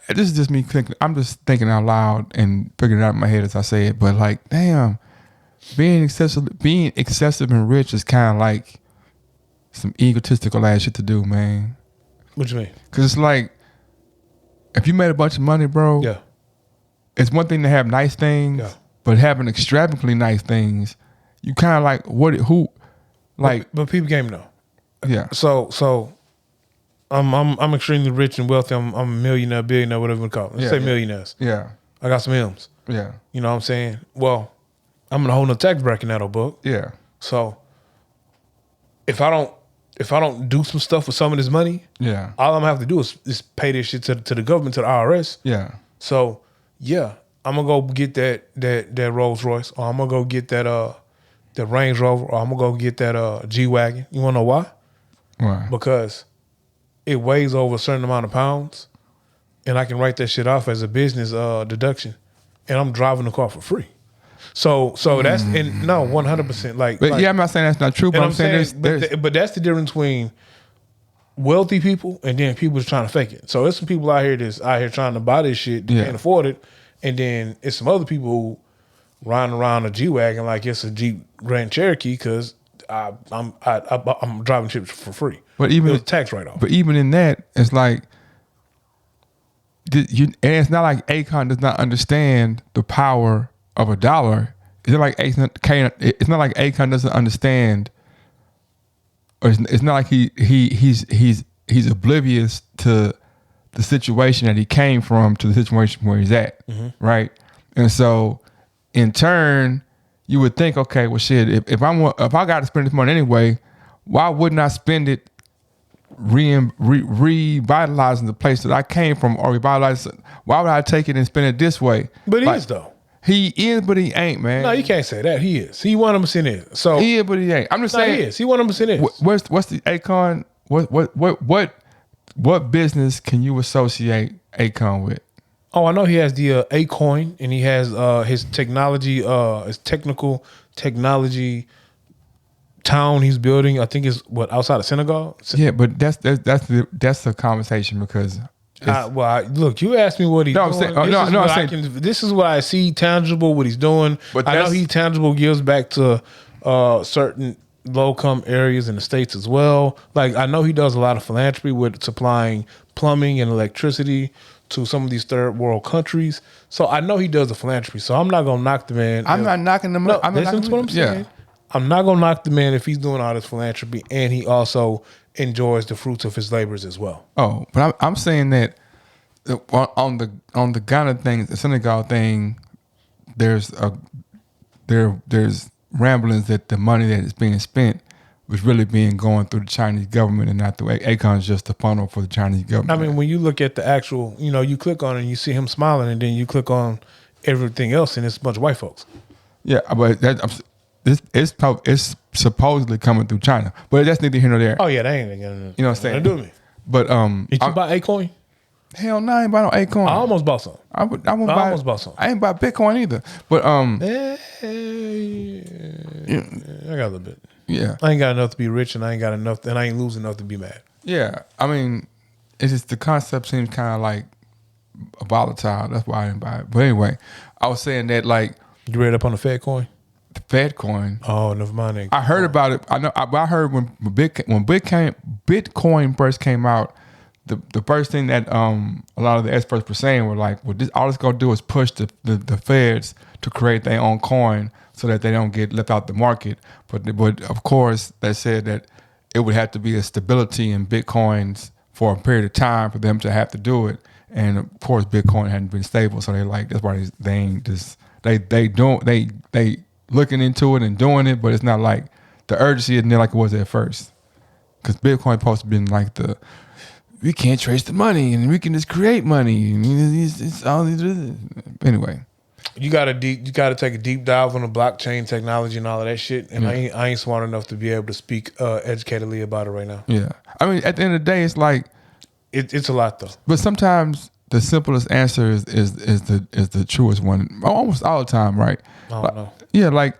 this is just me thinking. I'm just thinking out loud and figuring it out in my head as I say it. But like, damn. Being excessive and rich is kind of like some egotistical ass shit to do, man. What you mean? Because it's like, if you made a bunch of money, bro, yeah, it's one thing to have nice things, but having extravagantly nice things, you kind of like, but people game know. Yeah. So I'm extremely rich and wealthy. I'm a millionaire, billionaire, whatever you call it. Let's say millionaires. Yeah. I got some M's. Yeah. You know what I'm saying? Well, I'm in a whole nother tax bracket now, though, book. Yeah. So if I don't do some stuff with some of this money, all I'm gonna have to do is pay this shit to the government, to the IRS. Yeah. So yeah, I'm gonna go get that Rolls Royce, or I'm gonna go get that Range Rover, or I'm gonna go get that G-Wagon. You wanna know why? Why? Because it weighs over a certain amount of pounds, and I can write that shit off as a business deduction, and I'm driving the car for free. So that's 100%. But yeah, I'm not saying that's not true, but I'm saying but that's the difference between wealthy people and then people just trying to fake it. So there's some people out here that's out here trying to buy this shit, can't afford it, and then it's some other people who riding around a G-Wagon like it's a Jeep Grand Cherokee because I'm driving chips for free. But even it was a tax write-off. But even in that, it's like and it's not like Akon does not understand the power of a dollar. It's not like Akon doesn't understand, or it's not like he's oblivious to the situation that he came from to the situation where he's at, right? And so, in turn, you would think, okay, well, shit, if I got to spend this money anyway, why wouldn't I spend it revitalizing the place that I came from, or revitalizing? Why would I take it and spend it this way? But he is though. He is, but he ain't, man. No, you can't say that. He is. He 100% is. So he is, but he ain't. I'm just saying. He is. He 100% is. What's the Akon? What business can you associate Akon with? Oh, I know he has the A-Coin, and he has his technology, his technical technology town he's building. I think it's outside of Senegal. Yeah, but that's the conversation because. Look, you asked me what he's doing. This is what I see tangible, what he's doing. But I know he tangible gives back to certain low-income areas in the States as well. Like, I know he does a lot of philanthropy with supplying plumbing and electricity to some of these third world countries. So I know he does the philanthropy. So I'm not going to knock the man. I'm not knocking him. No, listen to what I'm saying. I'm not going to knock the man if he's doing all this philanthropy and he also enjoys the fruits of his labors as well. Oh, but I'm saying that on the Ghana thing, the Senegal thing, there's ramblings that the money that is being spent was really being going through the Chinese government and not through Akon's just a funnel for the Chinese government. I mean, when you look at the actual, you click on it and you see him smiling, and then you click on everything else, and it's a bunch of white folks. Yeah, but it's supposedly coming through China, but that's neither here nor there. Oh yeah, they ain't gonna You know what I'm saying? do me. But Did you buy Acorn? hell no, I ain't buy no Acorn. I almost bought some. I almost bought some. I ain't buy Bitcoin either. But I got a little bit. yeah, I ain't got enough to be rich, and I ain't got enough, and I ain't losing enough to be mad. yeah. I mean, it's just the concept seems kind of like volatile. That's why I didn't buy it. But anyway, I was saying that like You read up on the Fed coin? the Fed coin. Oh, never mind. I heard about it. I know. I heard when Bitcoin first came out, the first thing that a lot of the experts were saying were like, "Well, all it's gonna do is push the Feds to create their own coin so that they don't get left out the market." But of course, they said that it would have to be a stability in Bitcoins for a period of time for them to have to do it. And of course, Bitcoin hadn't been stable, so they're like, that's why they ain't just they looking into it and doing it, but it's not like the urgency isn't there like it was at first. Because Bitcoin supposed to been like we can't trace the money and we can just create money. And it's all anyway. You gotta take a deep dive on the blockchain technology and all of that shit. And I ain't smart enough to be able to speak educatedly about it right now. Yeah, I mean, at the end of the day, it's like it's a lot though. But sometimes the simplest answer is the truest one. Almost all the time, right? I don't know. Yeah, like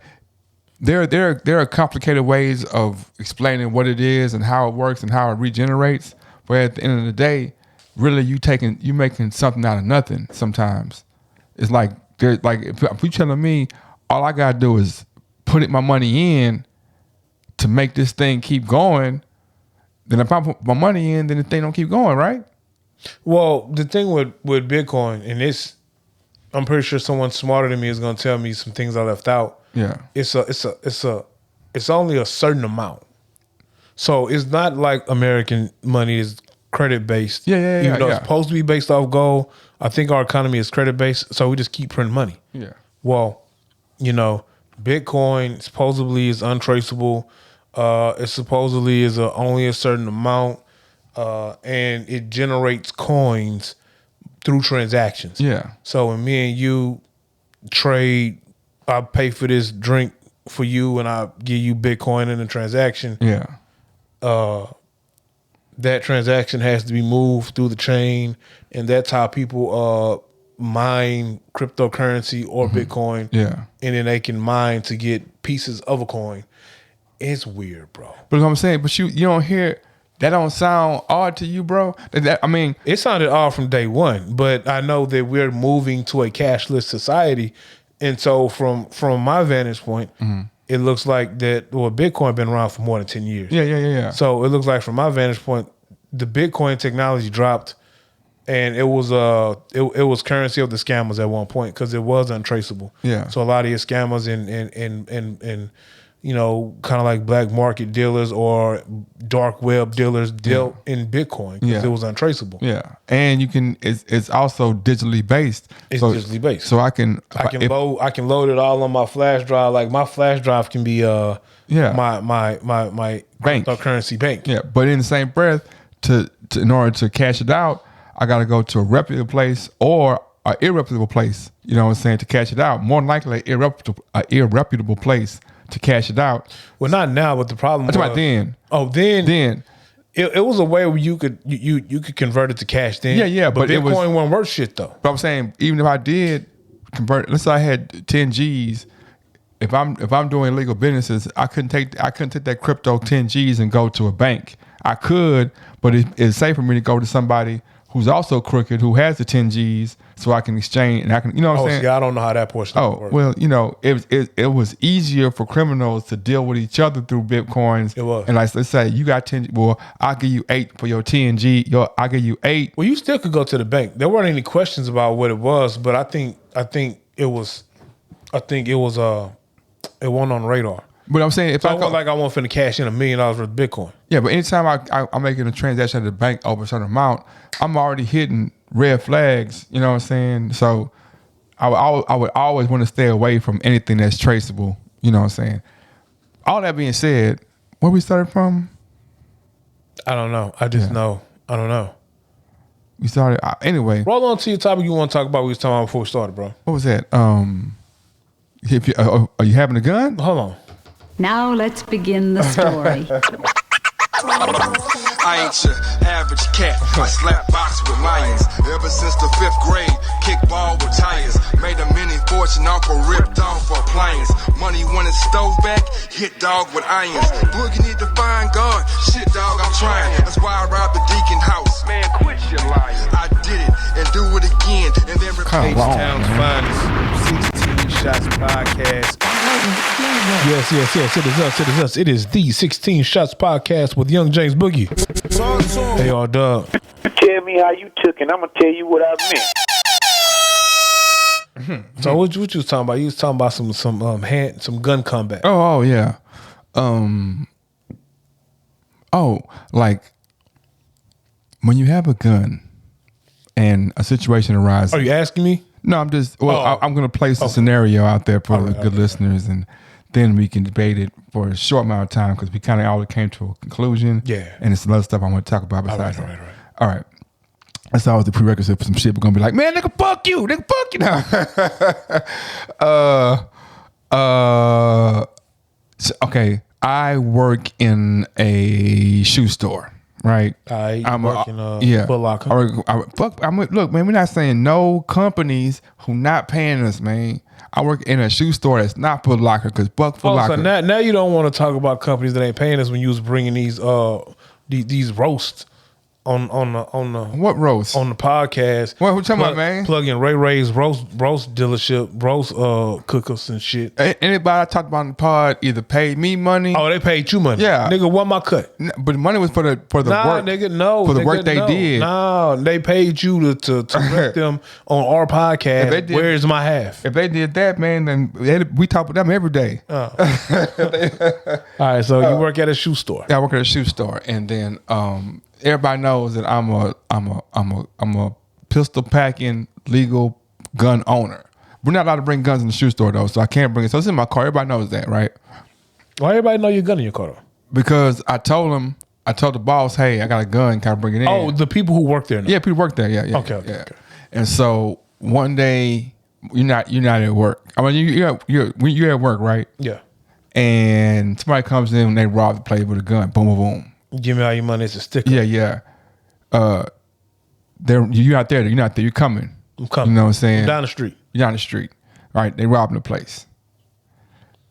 there are complicated ways of explaining what it is and how it works and how it regenerates. But at the end of the day, really you making something out of nothing. Sometimes it's like if you're telling me all I gotta do is put my money in to make this thing keep going, then if I put my money in, then the thing don't keep going, right? Well, the thing with Bitcoin, and I'm pretty sure someone smarter than me is going to tell me some things I left out. Yeah, it's only a certain amount, so it's not like American money is credit based. Yeah. Even though it's supposed to be based off gold, I think our economy is credit based, so we just keep printing money. Yeah. Well, Bitcoin supposedly is untraceable. It supposedly is only a certain amount, and it generates coins through transactions. Yeah. So when me and you trade, I pay for this drink for you, and I give you Bitcoin in the transaction. Yeah. That transaction has to be moved through the chain, and that's how people mine cryptocurrency or Bitcoin. Yeah. And then they can mine to get pieces of a coin. It's weird, bro. But what I'm saying, but you don't hear that don't sound odd to you, bro. I mean, it sounded odd from day one, but I know that we're moving to a cashless society, and so from my vantage point, it looks like that. Well, Bitcoin been around for more than 10 years. Yeah. So it looks like from my vantage point, the Bitcoin technology dropped, and it was currency of the scammers at one point because it was untraceable. Yeah. So a lot of your scammers and kind of like black market dealers or dark web dealers dealt in Bitcoin because it was untraceable. Yeah, and you can. It's also digitally based. It's digitally based. So I can load it all on my flash drive. Like my flash drive can be my bank cryptocurrency bank. Yeah, but in the same breath, to in order to cash it out, I got to go to a reputable place or an irreputable place. You know what I'm saying, to cash it out. More than likely, an irreputable place to cash it out. Well, not now, but the problem was about then. Oh, then it was a way where you could convert it to cash then. Yeah. But Bitcoin wasn't worth shit though. But I'm saying, even if I did convert, let's say I had 10 G's, if I'm doing illegal businesses, I couldn't take that crypto 10 G's and go to a bank. I could, but it's safe for me to go to somebody who's also crooked, who has the 10 G's, so I can exchange and I can, you know what I'm saying? See, I don't know how that portion works. Well, it was easier for criminals to deal with each other through Bitcoins. It was. And like, let's say you got 10, well, I'll give you 8 for your 10 G. I'll give you 8. Well, you still could go to the bank. There weren't any questions about what it was, but I think it wasn't on the radar. But I'm saying if So I it go, wasn't like I want finna cash in $1 million worth of Bitcoin. yeah, but anytime I'm making a transaction at the bank over a certain amount, I'm already hitting red flags. You know what I'm saying? So I would always want to stay away from anything that's traceable. You know what I'm saying? All that being said, where we started from? I don't know. I just know. I don't know. We started anyway. Roll on to your topic you want to talk about. We was talking about before we started, bro. What was that? If you, are you having a gun? Hold on. Now let's begin the story. I ain't your average cat. I slap box with lions. Ever since the 5th grade, kickball with tires. Made a mini fortune off a ripped off appliance. Money wanted stove back, hit dog with irons. Boogie need to find God. Shit dog, I'm trying. That's why I robbed the Deacon house. Man, quit your lying. I did it and do it again. And then repeat. H-Town's finest 16 Shots podcast. Yes. It is us. It is the 16 Shots podcast with Young James Boogie. Hey, y'all, Doug. Tell me how you took it. I'm gonna tell you what I meant. So what you was talking about? You was talking about some gun combat. Oh yeah. Like when you have a gun and a situation arises. Are you asking me? No, I'm just. Well, I'm going to place a scenario out there for the good listeners, and then we can debate it for a short amount of time because we kind of already came to a conclusion. Yeah. And it's some other stuff I want to talk about besides All right. All right. That's always the prerequisite for some shit. We're gonna be like, man, nigga, fuck you, now. Okay, I work in a shoe store. Right, I'm working Foot Locker. Look, man, we're not saying no companies who not paying us, man. I work in a shoe store that's not Foot Locker because Foot Locker. So now you don't want to talk about companies that ain't paying us when you was bringing these roasts on the what roast on the podcast. What you talking about, man? Plug in Ray's roast dealership, roast cookers and shit. Anybody I talked about in the pod either paid me money. Oh, they paid you money. Yeah, nigga, what my cut? But the money was for the work. Nigga, no, for the nigga, work they did. No, they paid you to rep them on our podcast. Where's my half? If they did that, man, then we talk with them every day. All right, so you work at a shoe store. Yeah, I work at a shoe store, and then everybody knows that I'm a pistol packing legal gun owner. We're not allowed to bring guns in the shoe store though, so I can't bring it. So it's in my car. Everybody knows that, right? Why everybody know your gun in your car though? Because I told the boss, hey, I got a gun. Can I bring it in? Oh, the people who work there now. Yeah, people work there. Yeah. Okay. And so one day you're not at work. I mean, you're at work, right? Yeah. And somebody comes in and they rob the place with a gun. Boom, boom, boom. Give me all your money. It's a sticker. Yeah. You're not there. You're not there. You're coming. I'm coming. You know what I'm saying? I'm down the street. You're down the street. Right. They robbing the place.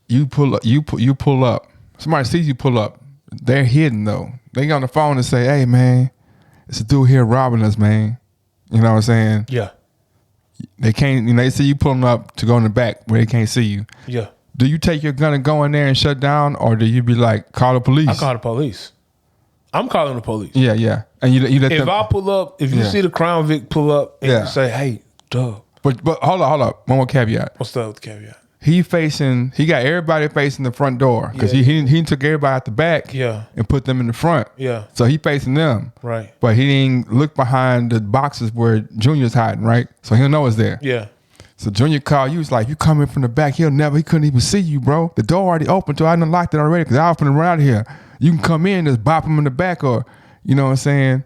You pull up. You pull up. Somebody sees you pull up. They're hidden though. They get on the phone and say, "Hey man, it's a dude here robbing us, man." You know what I'm saying? Yeah. They can't. They see you pulling up to go in the back where they can't see you. Yeah. Do you take your gun and go in there and shut down, or do you be like, call the police? I call the police. I'm calling the police. Yeah. And you let if them. I pull up, if you see the Crown Vic pull up and you say, "Hey, Doug." But hold up. One more caveat. What's up with the caveat? He got everybody facing the front door because he took everybody out the back and put them in the front. Yeah. So he facing them. Right. But he didn't look behind the boxes where Junior's hiding, right? So he'll know it's there. Yeah. So Junior called you. Was like, you coming from the back. He couldn't even see you, bro. The door already open, so I done locked it already because I was finna run out of here. You can come in, just bop him in the back, or, you know what I'm saying?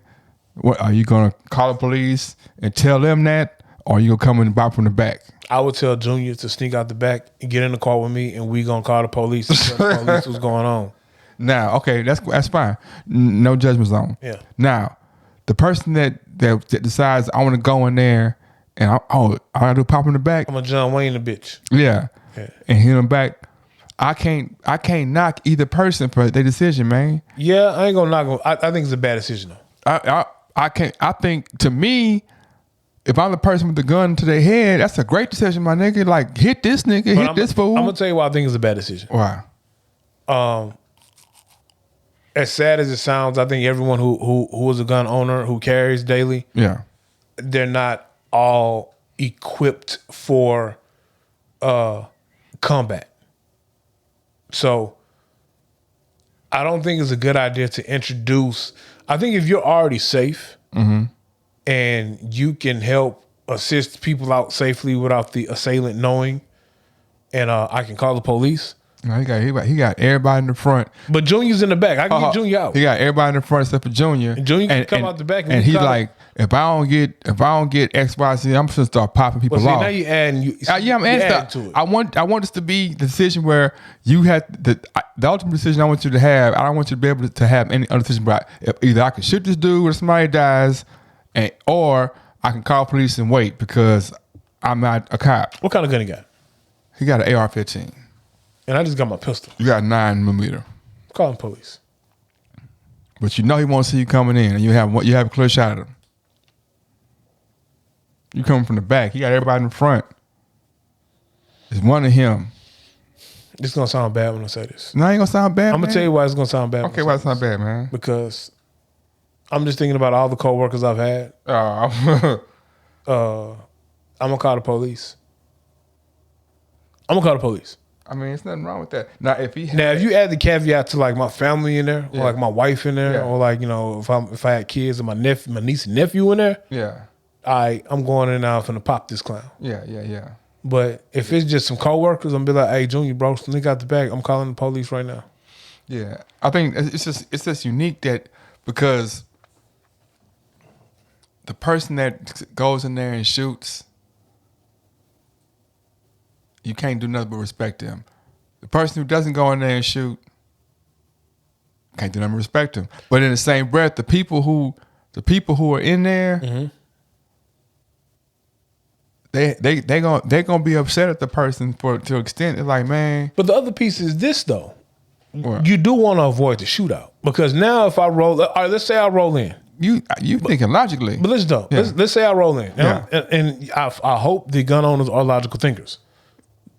What, are you going to call the police and tell them that, or you going to come in and bop from the back? I would tell Junior to sneak out the back and get in the car with me, and we going to call the police and tell the police what's going on. Now, okay, that's fine. No judgment zone. Yeah. Now, the person that decides I want to go in there and I got to pop in the back. I'm a John Wayne the bitch. Yeah. And hit him back. I can't knock either person for their decision, man. Yeah, I ain't gonna knock him. I think it's a bad decision though. I can't. I think to me, if I'm the person with the gun to their head, that's a great decision, my nigga. Like, hit this nigga, hit this fool. I'm gonna tell you why I think it's a bad decision. Why? As sad as it sounds, I think everyone who is a gun owner who carries daily, they're not all equipped for combat. So I don't think it's a good idea to introduce. I think if you're already safe and you can help assist people out safely without the assailant knowing, and I can call the police. No, he got everybody in the front. But Junior's in the back. I can get Junior out. He got everybody in the front except for Junior. And Junior can come out the back. And he's like, if I don't get X, Y, Z, I'm just gonna start popping people off. Now you adding. I'm adding to it. I want this to be the decision where you have the ultimate decision I want you to have. I don't want you to be able to have any other decision. But either I can shoot this dude or somebody dies, or I can call police and wait because I'm not a cop. What kind of gun he got? He got an AR-15. And I just got my pistol. You got a 9mm. Calling police. But you know he won't see you coming in, and you have a clear shot at him. You coming from the back. He got everybody in the front. It's one of him. This is gonna sound bad when I say this. No, it ain't gonna sound bad. I'm gonna tell you why it's gonna sound bad. Okay, why it's not bad, man? Because I'm just thinking about all the coworkers I've had. I'm gonna call the police. I'm gonna call the police. I mean, it's nothing wrong with that. Now, if you add the caveat to like my family in there, or like my wife in there, Yeah. or like, you know, if I had kids and my niece and nephew in there, yeah, I'm going in now finna pop this clown. yeah. But if it's just some coworkers, I'm gonna be like, hey, Junior, bro, sneak out the back. I'm calling the police right now. Yeah, I think it's just unique that because the person that goes in there and shoots, you can't do nothing but respect them. The person who doesn't go in there and shoot, can't do nothing but respect them. But in the same breath, the people who are in there, they're gonna be upset at the person to an extent. It's like, man. But the other piece is this though. What? You do want to avoid the shootout because now if I roll, all right, let's say I roll in. You thinking logically. But listen though, Yeah. let's say I roll in. Yeah. And I hope the gun owners are logical thinkers.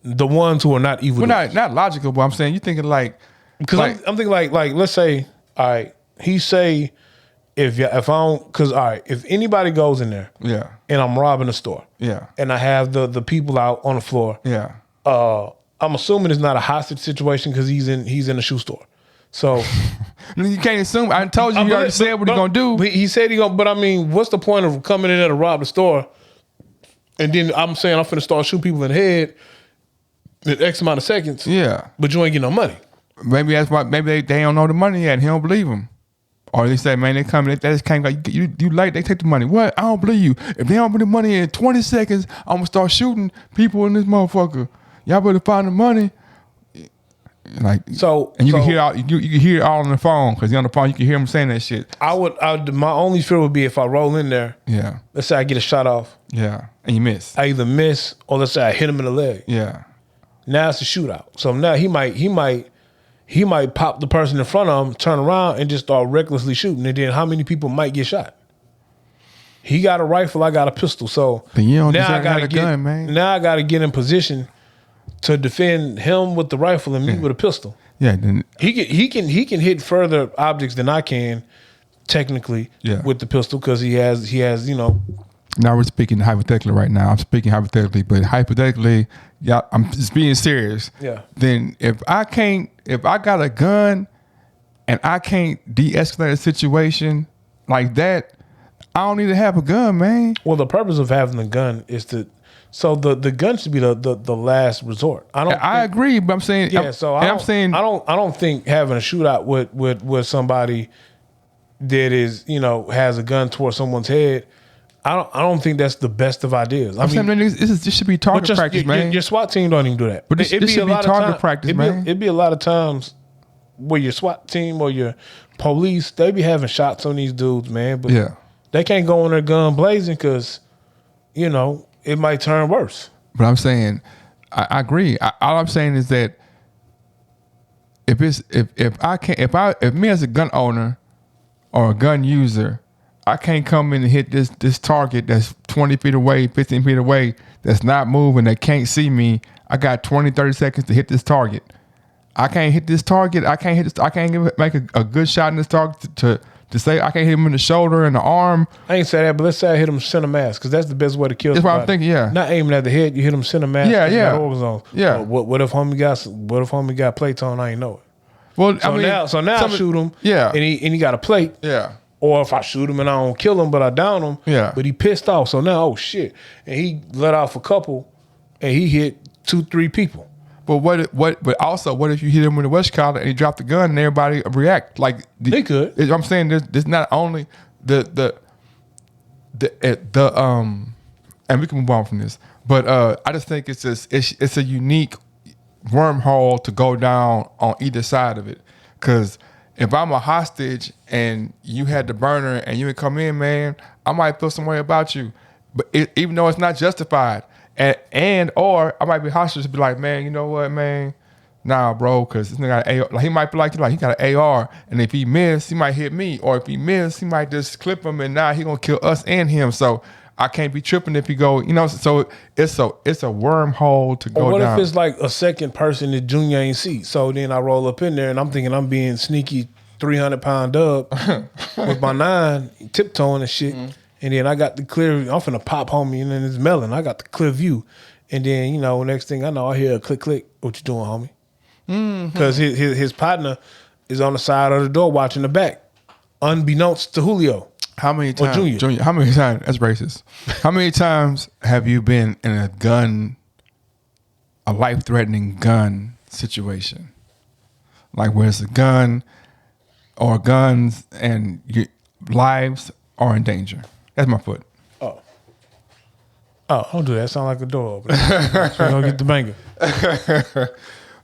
The ones who are not evil. Well, not logical, but I'm saying you thinking like because I'm thinking like let's say, all right, he say if I don't, because all right, if anybody goes in there, yeah, and I'm robbing a store, yeah, and I have the people out on the floor, yeah. I'm assuming it's not a hostage situation because he's in a shoe store. So you can't assume. I told you. He already said what he gonna do. He said he gonna. But I mean, what's the point of coming in there to rob the store, and then I'm saying I'm finna start shooting people in the head in X amount of seconds? Yeah, but you ain't getting no money. Maybe that's why. Maybe they don't know the money yet. And he don't believe them. Or they say, man, they come. They just came. Like you late. They take the money. What? I don't believe you. If they don't bring the money in 20 seconds, I'm gonna start shooting people in this motherfucker. Y'all better find the money. Like so, and you can hear you can hear it all on the phone because you're on the phone. You can hear him saying that shit. I would. My only fear would be if I roll in there. Yeah. Let's say I get a shot off. Yeah, and you miss. I either miss or let's say I hit him in the leg. Yeah. Now it's a shootout. So now he might pop the person in front of him, turn around, and just start recklessly shooting. And then how many people might get shot? He got a rifle. I got a pistol. So then you don't now I got a gun, man. Now I got to get in position to defend him with the rifle and me with a pistol. Yeah, then he can hit further objects than I can, technically, with the pistol because he has you know. Now we're speaking hypothetically right now. I'm speaking hypothetically, but hypothetically, yeah, I'm just being serious. Yeah. Then if I got a gun and I can't de-escalate a situation like that, I don't need to have a gun, man. Well, the purpose of having a gun is so the gun should be the last resort. I agree, but I'm saying I don't think having a shootout with somebody that is, you know, has a gun towards someone's head. I don't think that's the best of ideas. I'm saying this should be target practice, man. Your SWAT team don't even do that. But this should be target practice, man. It'd be a lot of times where your SWAT team or your police, they be having shots on these dudes, man. But they can't go in their gun blazing because, you know, it might turn worse. But I'm saying, I agree. All I'm saying is that if me as a gun owner or a gun user, I can't come in and hit this target that's 20 feet away, 15 feet away, that's not moving, that can't see me. I got 20, 30 seconds to hit this target. I can't hit this target. I can't make a good shot in this target to say I can't hit him in the shoulder and the arm. I ain't say that, but let's say I hit him center mass because that's the best way to kill. That's somebody. what I'm thinking. Yeah, not aiming at the head. You hit him center mass. Yeah. Yeah. Yeah. What if homie got plates on? I ain't know it. Well, So now I shoot him. Yeah. And he got a plate. Yeah. Or if I shoot him and I don't kill him, but I down him. Yeah. But he pissed off. So now, oh shit. And he let off a couple and he hit 2-3 people. But but also what if you hit him with a West collar and he dropped the gun and everybody react? Like They could. I'm saying there's not only the and we can move on from this. But I just think it's a unique wormhole to go down on either side of it. Because if I'm a hostage and you had the burner and you would come in, man, I might feel some way about you. But even though it's not justified, or I might be hostage to be like, man, you know what, man? Nah, bro, because this nigga got an AR. Like, he might be like he got an AR, and if he missed, he might hit me. Or if he missed, he might just clip him, and now he gonna kill us and him. So I can't be tripping if he go, so it's a wormhole to go Or what down. if it's like a second person that Junior ain't see? So then I roll up in there and I'm thinking I'm being sneaky 300-pound dub with my 9 tiptoeing and shit. Mm-hmm. And then I got the clear, I'm finna pop homie and then it's melon. I got the clear view. And then, next thing I know, I hear a click, click. What you doing, homie? Because his partner is on the side of the door watching the back, unbeknownst to Julio. How many times, Junior? How many times? That's racist. How many times have you been in a life-threatening gun situation, like where it's a gun or guns and your lives are in danger? That's my foot. Oh, don't do that. Sound like a door opener. So you don't get the banger.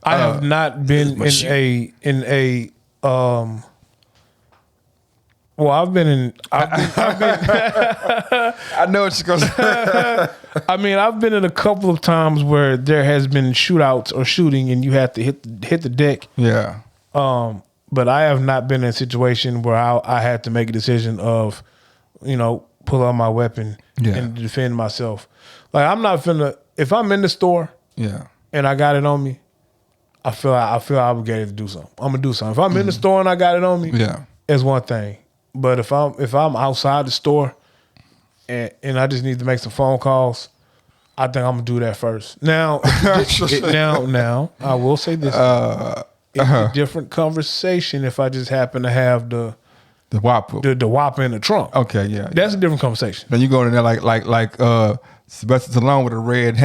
I have not been in a. Well, I've been. I know what you're gonna say. I mean, I've been in a couple of times where there has been shootouts or shooting, and you have to hit the deck. Yeah. But I have not been in a situation where I had to make a decision of, pull out my weapon and defend myself. Like, I'm not finna. If I'm in the store, and I got it on me, I feel obligated to do something. I'm gonna do something. If I'm in the store and I got it on me, it's one thing. But if I'm outside the store and I just need to make some phone calls, I think I'm gonna do that first. Now, now I will say this: it's a different conversation if I just happen to have the whopper in the trunk. Okay, yeah, that's a different conversation. Then you go in there like Sylvester Stallone with a red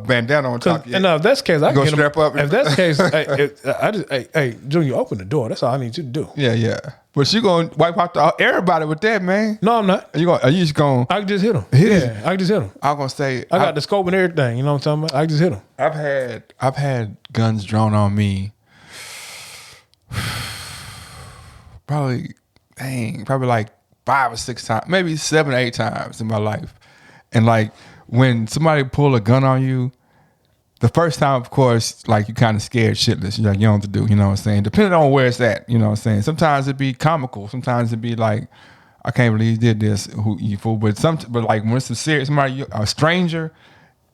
bandana on top. And if that's the case, I go can strap up. If that's the case, hey, Junior, open the door. That's all I need you to do. Yeah. But you gonna wipe out everybody with that, man? No, I'm not. Are you just gonna? I can just hit him. I can just hit him. I'm gonna say I got the scope and everything. You know what I'm talking about? I can just hit him. I've had guns drawn on me. Probably like 5 or 6 times, maybe 7 or 8 times in my life. And like when somebody pull a gun on you, the first time, of course, like you kind of scared shitless. You're like, you don't know what to do, you know what I'm saying? Depending on where it's at, you know what I'm saying? Sometimes it'd be comical. Sometimes it'd be like, I can't believe you did this, who you fool. But like when it's a stranger,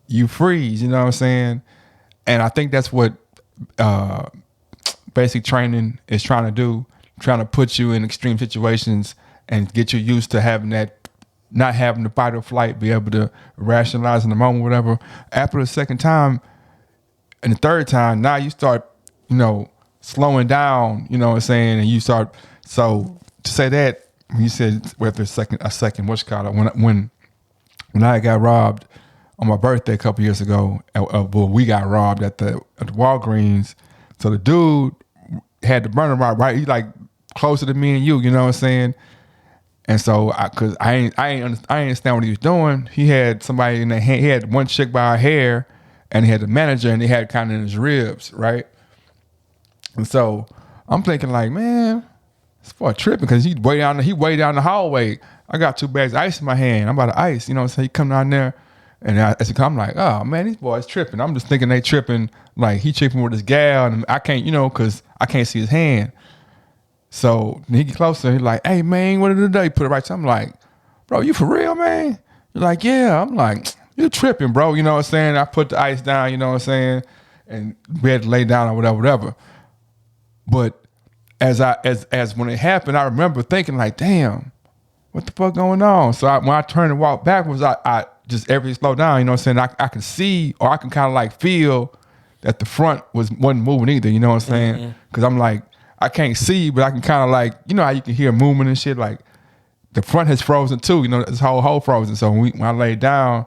you freeze, you know what I'm saying? And I think that's what basic training is trying to do, trying to put you in extreme situations and get you used to having that, not having to fight or flight, be able to rationalize in the moment, whatever. After the second time and the third time, now you start, slowing down, you know what I'm saying? And you start, so to say that, when you said after a second, what's it called? When I got robbed on my birthday a couple years ago, we got robbed at the Walgreens. So the dude had the burner right, he like closer to me and you know what I'm saying? And so, cause I ain't understand what he was doing. He had somebody in the hand. He had one chick by her hair, and he had the manager, and he had kind of in his ribs, right? And so I'm thinking like, man, it's for tripping because he way down the hallway. I got 2 bags of ice in my hand. I'm about to ice, you know what I'm saying? He come down there, and I'm like, oh man, these boys tripping. I'm just thinking they tripping, like he tripping with his gal, and I can't, cause I can't see his hand. So he get closer. He's like, "Hey man, what did you do?" He put it right to him. I'm like, "Bro, you for real, man?" You're like, "Yeah." I'm like, "You tripping, bro?" You know what I'm saying? I put the ice down. You know what I'm saying? And we had to lay down or whatever. But as when it happened, I remember thinking like, "Damn, what the fuck going on?" So when I turned and walked backwards, I just everything slowed down. You know what I'm saying? I can see or I can kind of like feel that the front wasn't moving either. You know what I'm saying? Because I'm like. I can't see, but I can kind of like, you know how you can hear movement and shit. Like the front has frozen too. You know, this whole frozen. So when I lay down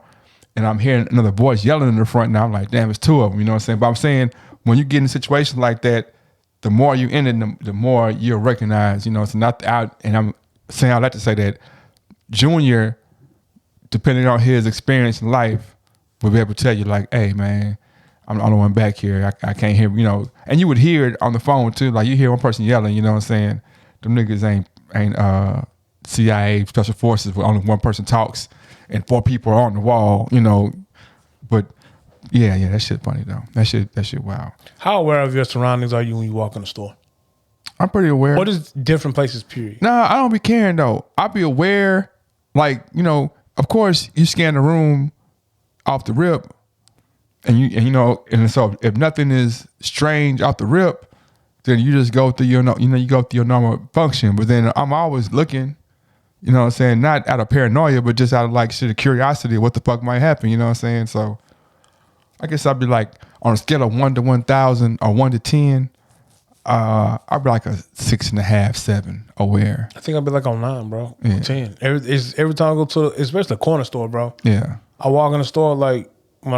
and I'm hearing another voice yelling in the front, now I'm like, damn, it's two of them. You know what I'm saying? But I'm saying when you get in situations like that, the more you in it, the more you'll recognize. You know, it's not out. And I'm saying I like to say that Junior, depending on his experience in life, will be able to tell you like, hey man, I'm the only one back here. I can't hear, you know. And you would hear it on the phone too. Like you hear one person yelling, you know what I'm saying? Them niggas ain't CIA special forces where only one person talks and 4 people are on the wall, you know. But yeah, that shit funny though. That shit wow. How aware of your surroundings are you when you walk in the store? I'm pretty aware. What is different places, period? Nah, I don't be caring though. I be aware, like, you know, of course you scan the room off the rip. And so if nothing is strange off the rip, then you just go through you go through your normal function. But then I'm always looking, you know what I'm saying, not out of paranoia, but just out of like shit of curiosity of what the fuck might happen, you know what I'm saying? So I guess I'd be like on a scale of 1 to 1,000 or 1 to 10, I'd be like a 6.5, 7 aware. I think I'd be like on 9, bro. 10. Every time I go to, especially the corner store, bro. Yeah. I walk in the store like when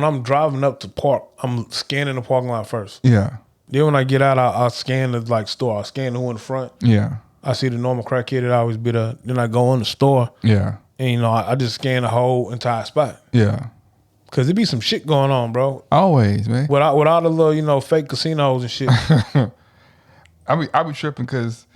I'm driving up to park, I'm scanning the parking lot first. Yeah. Then when I get out, I scan the like store. I scan who in the front. Yeah. I see the normal crackhead that always be there. Then I go in the store. Yeah. And you know, I just scan the whole entire spot. Yeah. Cause there be some shit going on, bro. Always, man. With all the little, you know, fake casinos and shit. I be tripping because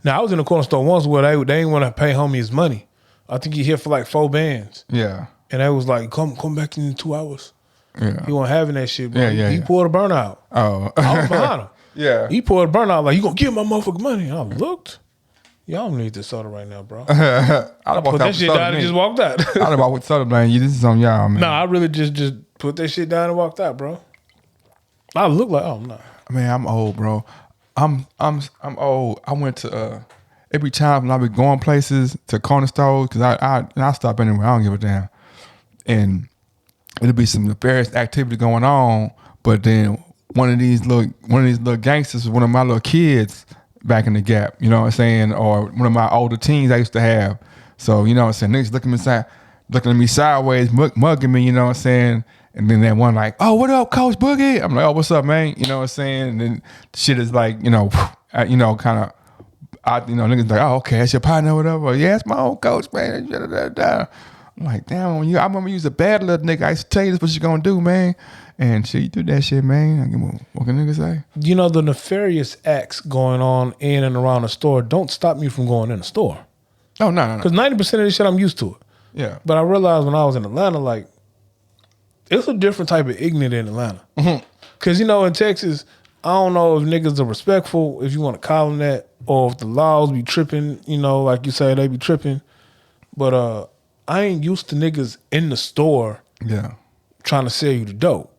Now I was in the corner store once where they didn't want to pay homie his money. I think he hit for like 4 bands. yeah. And they was like, come back in 2 hours. Yeah. He wasn't having that shit, bro. Yeah, He yeah. pulled a burnout. Oh. I was behind him. Yeah. He pulled a burnout like, you gonna give my motherfucking money. And I looked. Y'all don't need this soda right now, bro. I Put that shit down and just walked out. I don't know what soda man. This is on y'all, man. Nah, I really just put that shit down and walked out, bro. I look like, oh, no. Man, I'm old, bro. I'm old. I went to every time when I be going places to corner stores because I stop anywhere. I don't give a damn. And it'll be some nefarious activity going on, but then one of these little gangsters was one of my little kids back in the Gap, you know what I'm saying, or one of my older teens I used to have. So you know what I'm saying, niggas looking at me sideways, mugging me, you know what I'm saying. And then that one like, oh, what up, Coach Boogie? I'm like, oh, what's up, man? You know what I'm saying? And then shit is like, you know, kind of, niggas like, oh, okay, that's your partner or whatever. Yeah, it's my old coach, man. I'm like, damn, I remember you was a bad little nigga. I used to tell you this what you gonna do, man. And shit, you do that shit, man. What can niggas say? You know, the nefarious acts going on in and around the store don't stop me from going in the store. Oh, no. Because 90% of this shit, I'm used to it. Yeah. But I realized when I was in Atlanta, like, it's a different type of ignorant in Atlanta. Because, you know, in Texas, I don't know if niggas are respectful, if you want to call them that, or if the laws be tripping, you know, like you say, they be tripping. But I ain't used to niggas in the store trying to sell you the dope.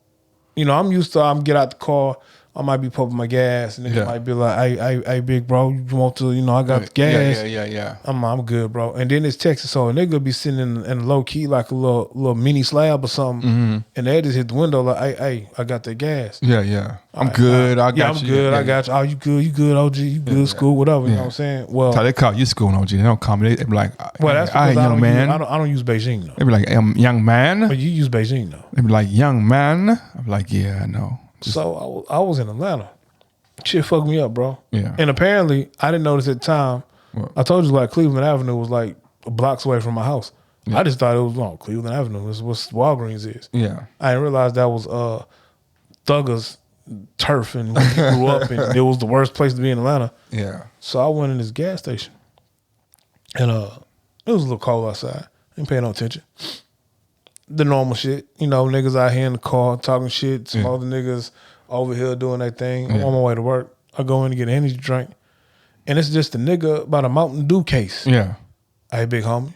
You know, I'm used to, I'm get out the car, I might be pumping my gas, and niggas might be like, hey, big bro, you want to, you know, I got the gas. Yeah. I'm good, bro. And then it's Texas, so a nigga be sitting in low key like a little mini slab or something, and they just hit the window like, hey, I got that gas. Yeah. I'm good. I got you. I'm good. I got you. Oh, you good? You good? OG? You good? School? Whatever. You know what I'm saying? Well, that's how they call you school OG. They don't call me. They be like, well, that's because young man. I don't use Beijing though. They be like, young man. But you use Beijing though. They be like, young man. I'm like, yeah, I know. So I was in Atlanta. Shit fucked me up, bro. Yeah. And apparently, I didn't notice at the time. What? I told you like Cleveland Avenue was like blocks away from my house. Yeah. I just thought it was Cleveland Avenue. It's what Walgreens is. Yeah. I didn't realize that was Thugger's turf and when he grew up and it was the worst place to be in Atlanta. Yeah. So I went in this gas station and it was a little cold outside. Didn't pay no attention. The normal shit. You know, niggas out here in the car talking shit. Some other niggas over here doing their thing. I'm on my way to work. I go in to get an energy drink. And it's just a nigga by the Mountain Dew case. Yeah. Hey, big homie,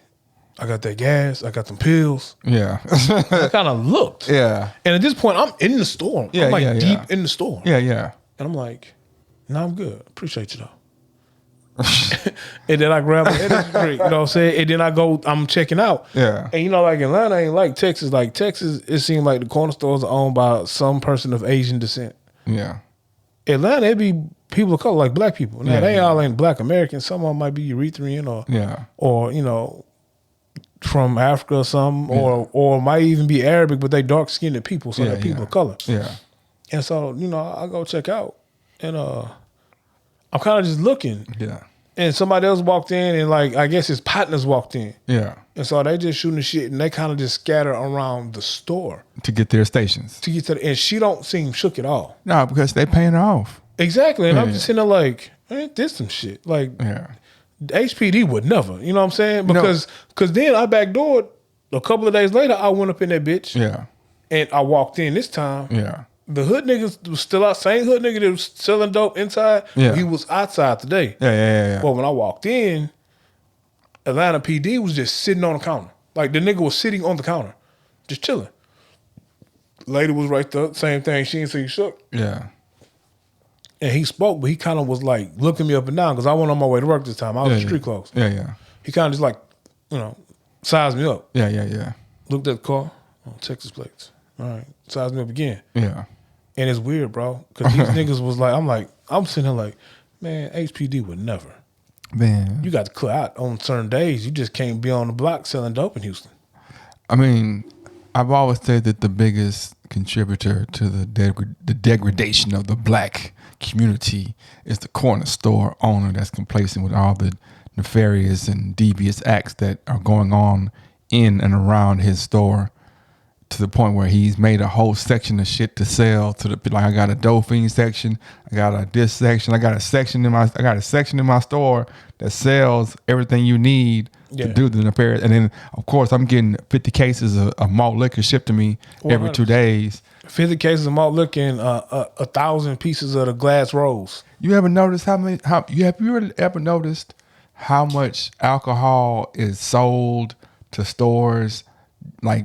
I got that gas. I got them pills. Yeah. I kind of looked. Yeah. And at this point, I'm in the store. Yeah, I'm like deep yeah. in the store. Yeah. And I'm like, nah, I'm good. Appreciate you though. And then I grab an energy drink, you know what I'm saying? And then I go, I'm checking out. Yeah. And you know, like Atlanta ain't like Texas. Like Texas, it seemed like the corner stores are owned by some person of Asian descent. Yeah. Atlanta, it be people of color, like black people. Now, Yeah, they yeah. all ain't black Americans. Some of them might be Eritrean or you know, from Africa or something, or might even be Arabic, but they dark-skinned people, so they're people of color. Yeah. And so, you know, I go check out, and I'm kind of just looking. Yeah. And somebody else walked in, and like I guess his partners walked in. Yeah. And so they just shooting the shit, and they kind of just scatter around the store To get their stations. to get to. And she don't seem shook at all. No, because they paying her off. Exactly. And I'm Yeah. just sitting there like, ain't this some shit? Like Yeah. HPD would never. You know what I'm saying? Because then I backdoored. A couple of days later, I went up in that bitch. Yeah. And I walked in this time. Yeah. The hood niggas was still out. Same hood nigga that was selling dope inside. Yeah. He was outside today. Yeah. Well, when I walked in, Atlanta PD was just sitting on the counter. Like the nigga was sitting on the counter, just chilling. Lady was right there, same thing. She didn't say you shook. Yeah. And he spoke, but he kind of was like looking me up and down because I went on my way to work this time. I was in street clothes. Yeah. He kind of just like, you know, sized me up. Yeah. Looked at the car, Texas plates. All right, sized me up again. Yeah. And it's weird, bro, because these niggas was like, I'm sitting here like, man, HPD would never. Man. You got to clear out on certain days. You just can't be on the block selling dope in Houston. I mean, I've always said that the biggest contributor to the degradation of the black community is the corner store owner that's complacent with all the nefarious and devious acts that are going on in and around his store, to the point where he's made a whole section of shit to sell. To the like, I got a Dolphin section, I got a this section, I got a section in my store that sells everything you need to do the nefarious. And then of course I'm getting 50 cases of malt liquor shipped to me every 2 days. 50 cases of malt liquor and 1,000 pieces of the glass rolls. You ever noticed have you ever noticed how much alcohol is sold to stores, like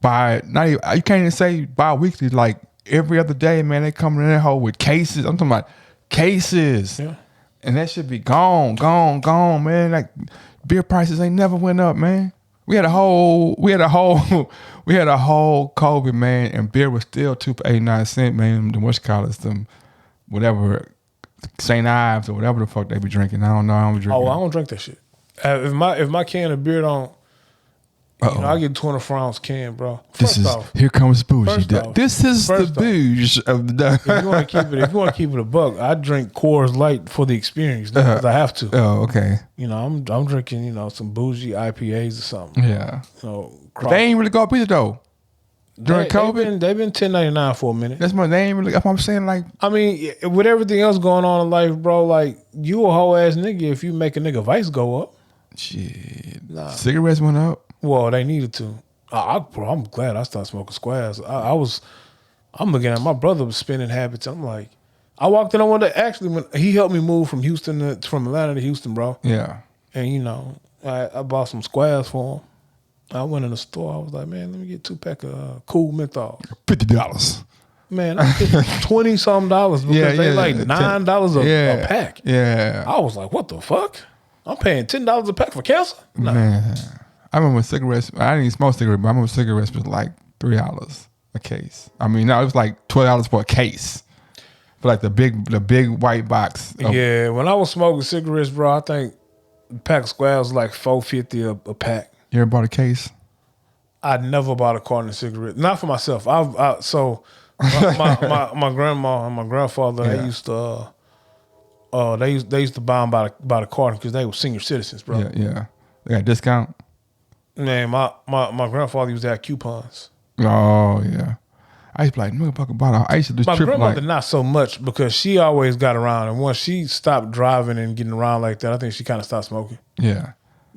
you can't even say bi-weekly, like every other day, man, they coming in that hole with cases. I'm talking about cases. Yeah. And that should be gone, man. Like beer prices ain't never went up, man. We had a whole COVID, man, and beer was still $2.89, man. The them whatever St. Ives or whatever the fuck they be drinking. I don't know. I don't be drinking. Oh, I don't drink that shit. If my can of beer don't, you know, I get 24 ounce can, bro. Here comes bougie. off, This is the bouge of the. If you want to keep it a buck, I drink Coors Light for the experience because I have to. Oh, okay. You know, I'm drinking, you know, some bougie IPAs or something. Yeah. You know, They ain't really go up either though. During COVID, they've been $10.99 for a minute. that's my. They ain't really. I'm saying, like, I mean, with everything else going on in life, bro, like you a whole ass nigga if you make a nigga vice go up. shit. Cigarettes went up. Well, they needed to. Bro, I'm glad I started smoking squares. I'm looking at my brother's spending habits. I'm like, I walked in on one day. Actually, when he helped me move from from Atlanta to Houston, bro. Yeah. And you know, I bought some squares for him. I went in the store. I was like, man, let me get 2-pack of Cool Menthol. $50. Man, I paid $20-something because they like $9 a pack. Yeah. I was like, what the fuck? I'm paying $10 a pack for cancer? Nah. Man, I remember cigarettes. I didn't even smoke cigarettes, but I remember cigarettes was like $3 a case. I mean, no, it was like $12 for a case. For like the big white box. Yeah, when I was smoking cigarettes, bro, I think a pack of squares was like $4.50 a pack. You ever bought a case? I never bought a carton of cigarettes. Not for myself. My grandma and my grandfather, they used to they used to buy them by the carton because they were senior citizens, bro. Yeah. They got a discount? Man, my grandfather used to have coupons. Oh, yeah. I used to be like, motherfucker, bought I used to do My triple grandmother like, not so much because she always got around, and once she stopped driving and getting around like that, I think she kind of stopped smoking. yeah.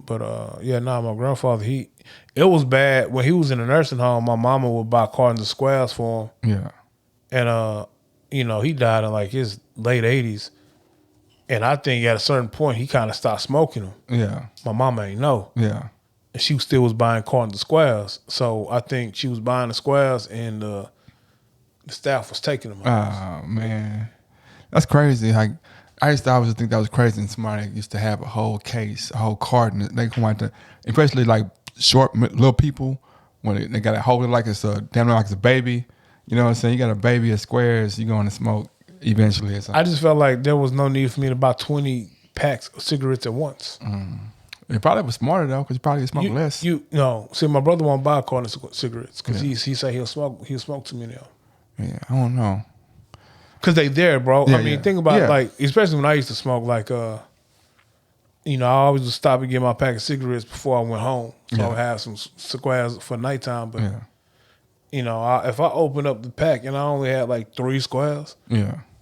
But my grandfather, it was bad when he was in a nursing home. My mama would buy cartons of squares for him. Yeah. And he died in like his late 80s. And I think at a certain point he kind of stopped smoking them. Yeah. My mama ain't know. Yeah. And she still was buying cartons of squares. So I think she was buying the squares and the staff was taking them. Oh, man. That's crazy. Like, I used to always think that was crazy. And somebody used to have a whole case, a whole carton. They come out to, especially like short little people, when they got to hold it like it's damn near like it's a baby. You know what I'm saying? You got a baby of squares, you going to smoke eventually. I just felt like there was no need for me to buy 20 packs of cigarettes at once. It probably was smarter though, because you probably smoke less. See, my brother won't buy a carton of cigarettes because he say he'll smoke too many of them. Yeah, I don't know. Cause they there, bro. Yeah, I mean, yeah. think about Yeah. like, especially when I used to smoke. Like, I always would stop and get my pack of cigarettes before I went home, so I would have some squares for nighttime. But if I open up the pack and I only had like 3 squares,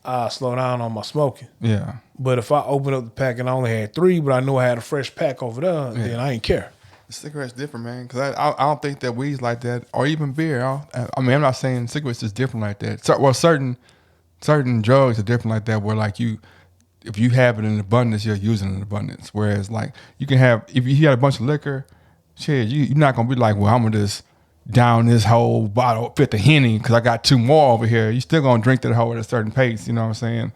I slow down on my smoking. Yeah. But if I open up the pack and I only had 3, but I knew I had a fresh pack over there, then I ain't care. Cigarettes different, man. Because I don't think that weed's like that, or even beer. I mean, I'm not saying cigarettes is different like that. Certain drugs are different like that. Where like if you have it in abundance, you're using it in abundance. Whereas like you can have, if you got a bunch of liquor, shit, you're not gonna be like, well, I'm gonna just down this whole bottle, 50 Henny, because I got 2 more over here. You still gonna drink that whole at a certain pace. You know what I'm saying?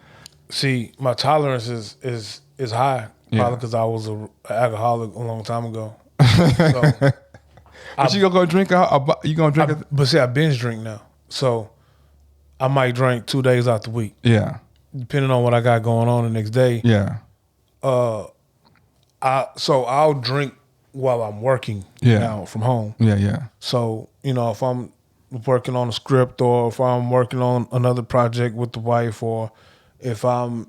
See, my tolerance is high, probably because I was an alcoholic a long time ago. So, But you gonna go drink but see, I binge drink now, so I might drink 2 days out the week, depending on what I got going on the next day. So I'll drink while I'm working now from home. So if I'm working on a script, or if I'm working on another project with the wife, or if I'm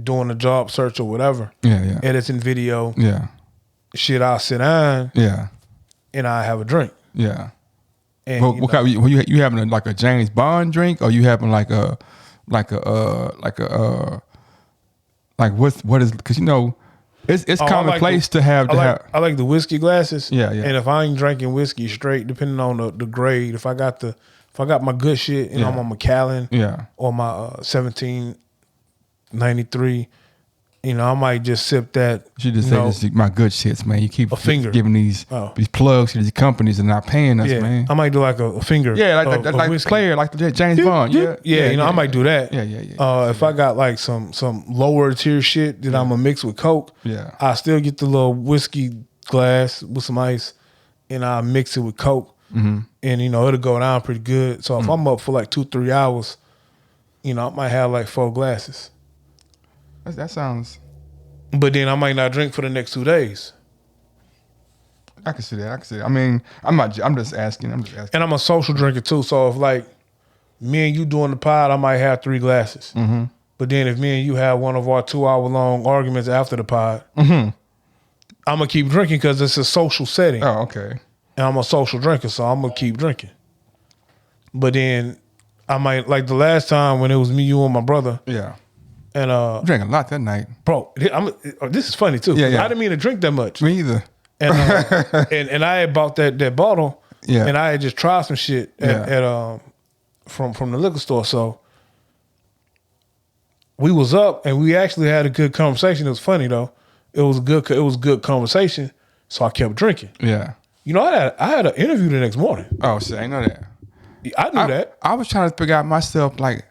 doing a job search or whatever, editing video, shit, I'll sit down, and I have a drink. And But what kind? You having like a James Bond drink, or you having like what is? Because it's commonplace to have. I like the whiskey glasses. Yeah. And if I ain't drinking whiskey straight, depending on the grade, if I got my good shit, I'm on Macallan, or my 1793, I might just sip that. You just say this is my good shits, man. You keep giving these plugs to these companies and not paying us, man. I might do like a finger. Yeah, like player, like the James Bond. I might do that. If I got like some lower tier shit that I'm gonna mix with Coke, I still get the little whiskey glass with some ice, and I mix it with Coke, and it'll go down pretty good. So if I'm up for like 2-3 hours, I might have like 4 glasses. That sounds. But then I might not drink for the next 2 days. I can see that. I mean, I'm just asking. And I'm a social drinker too. So if like me and you doing the pod, I might have 3 glasses. But then if me and you have one of our 2-hour-long arguments after the pod, I'm gonna keep drinking because it's a social setting. Oh, okay. And I'm a social drinker, so I'm gonna keep drinking. But then I might, like the last time when it was me, you, and my brother. And you drank a lot that night, bro. This is funny too. I didn't mean to drink that much. Me either. And and I had bought that bottle. And I had just tried some shit at from the liquor store. So we was up and we actually had a good conversation. It was funny though. It was good conversation. So I kept drinking. I had an interview the next morning. Oh shit, I know that. I knew that. I was trying to figure out myself like,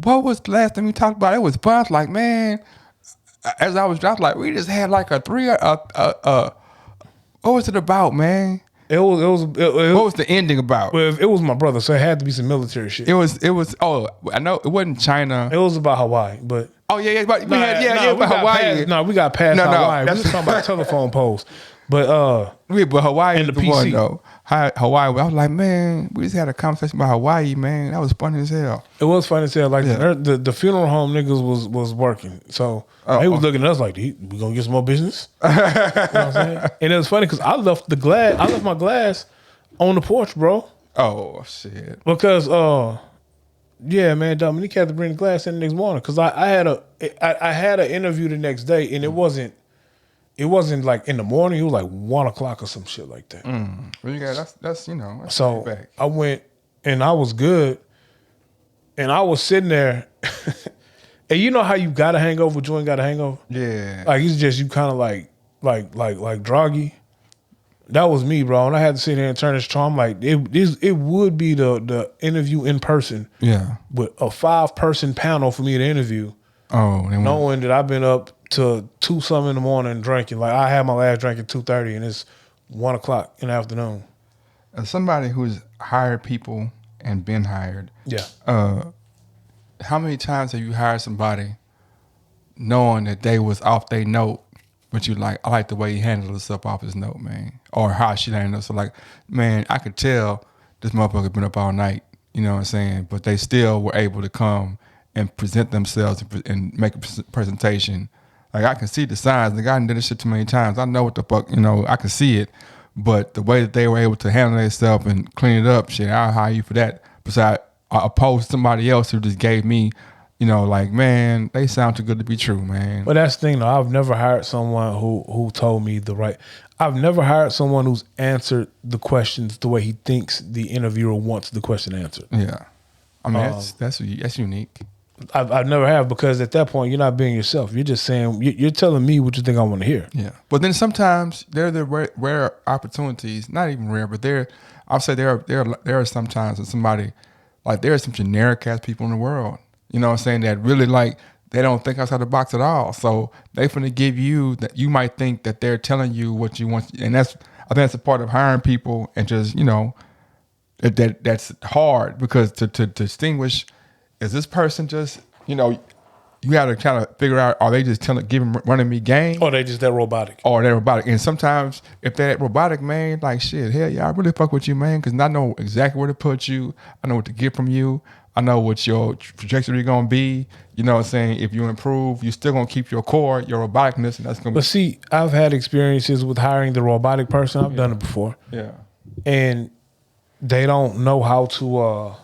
what was the last time we talked about? It was fun. I was like, man, as I was like, we just had like a 3. What was it about, man? It was. What was the ending about? Well, it was my brother, so it had to be some military shit. It was. Oh, I know it wasn't China. It was about Hawaii, but But about Hawaii. We got past Hawaii. We was talking about telephone poles, but Hawaii and is the the one PC. though. Hawaii. I was like, man, we just had a conversation about Hawaii, man. That was funny as hell. It was funny as hell. Like the funeral home niggas was working, so they was looking at us like, we gonna get some more business. You know what I'm saying? And it was funny because I left my glass on the porch, bro. Oh shit. Because man, Dominique had to bring the glass in the next morning because I had an interview the next day, and it wasn't like in the morning. It was like 1 o'clock or some shit like that. Well, you got that's so back. I went and I was good, and I was sitting there, and you know how you got a hangover, but you ain't got a hangover. Yeah, like it's just you kind of like groggy. That was me, bro, and I had to sit there and turn this charm. Like it would be the interview in person. Yeah, with a 5-person panel for me to interview. Oh, knowing that I've been up to 2-something in the morning drinking. Like I had my last drink at 2:30 and it's 1 o'clock in the afternoon. As somebody who's hired people and been hired, how many times have you hired somebody knowing that they was off their note, but you like, I like the way he handled himself off his note, man, or how she handled it. So like, man, I could tell this motherfucker been up all night. You know what I'm saying? But they still were able to come and present themselves and make a presentation. Like I can see the signs. The guy did this shit too many times. I know what the fuck, I can see it. But the way that they were able to handle themselves and clean it up, shit, I'll hire you for that. Besides, opposed to somebody else who just gave me, like, man, they sound too good to be true, man. But that's the thing, though. I've never hired someone who told me the right. I've never hired someone who's answered the questions the way he thinks the interviewer wants the question answered. Yeah, I mean that's unique. I've never have, because at that point you're not being yourself. You're just saying, you're telling me what you think I want to hear. Yeah, but then sometimes there are the rare opportunities, not even rare, but I'll say there are sometimes that somebody, like there are some generic ass people in the world, you know what I'm saying, that really like they don't think outside the box at all. So they finna give you that, you might think that they're telling you what you want, and I think that's a part of hiring people, and just that's hard, because to distinguish, is this person just, you got to kind of figure out, are they just running me game? Or they just that robotic. And sometimes if they're that robotic, man, like shit, hell yeah, I really fuck with you, man, because I know exactly where to put you. I know what to get from you. I know what your trajectory going to be. You know what I'm saying? If you improve, you're still going to keep your core, your roboticness, and that's going to be. But see, I've had experiences with hiring the robotic person. I've done it before. Yeah. And they don't know how to...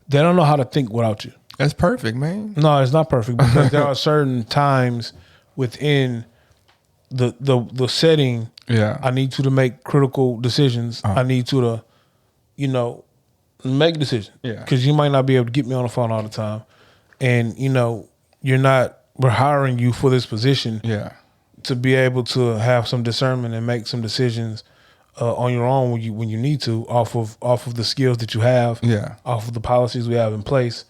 They don't know how to think without you. That's perfect, man. No, it's not perfect, because there are certain times within the setting. Yeah. I need you to make critical decisions. I need you to, make decisions. Yeah. Because you might not be able to get me on the phone all the time, and we're hiring you for this position. Yeah. To be able to have some discernment and make some decisions on your own when you need to, off of the skills that you have, off of the policies we have in place.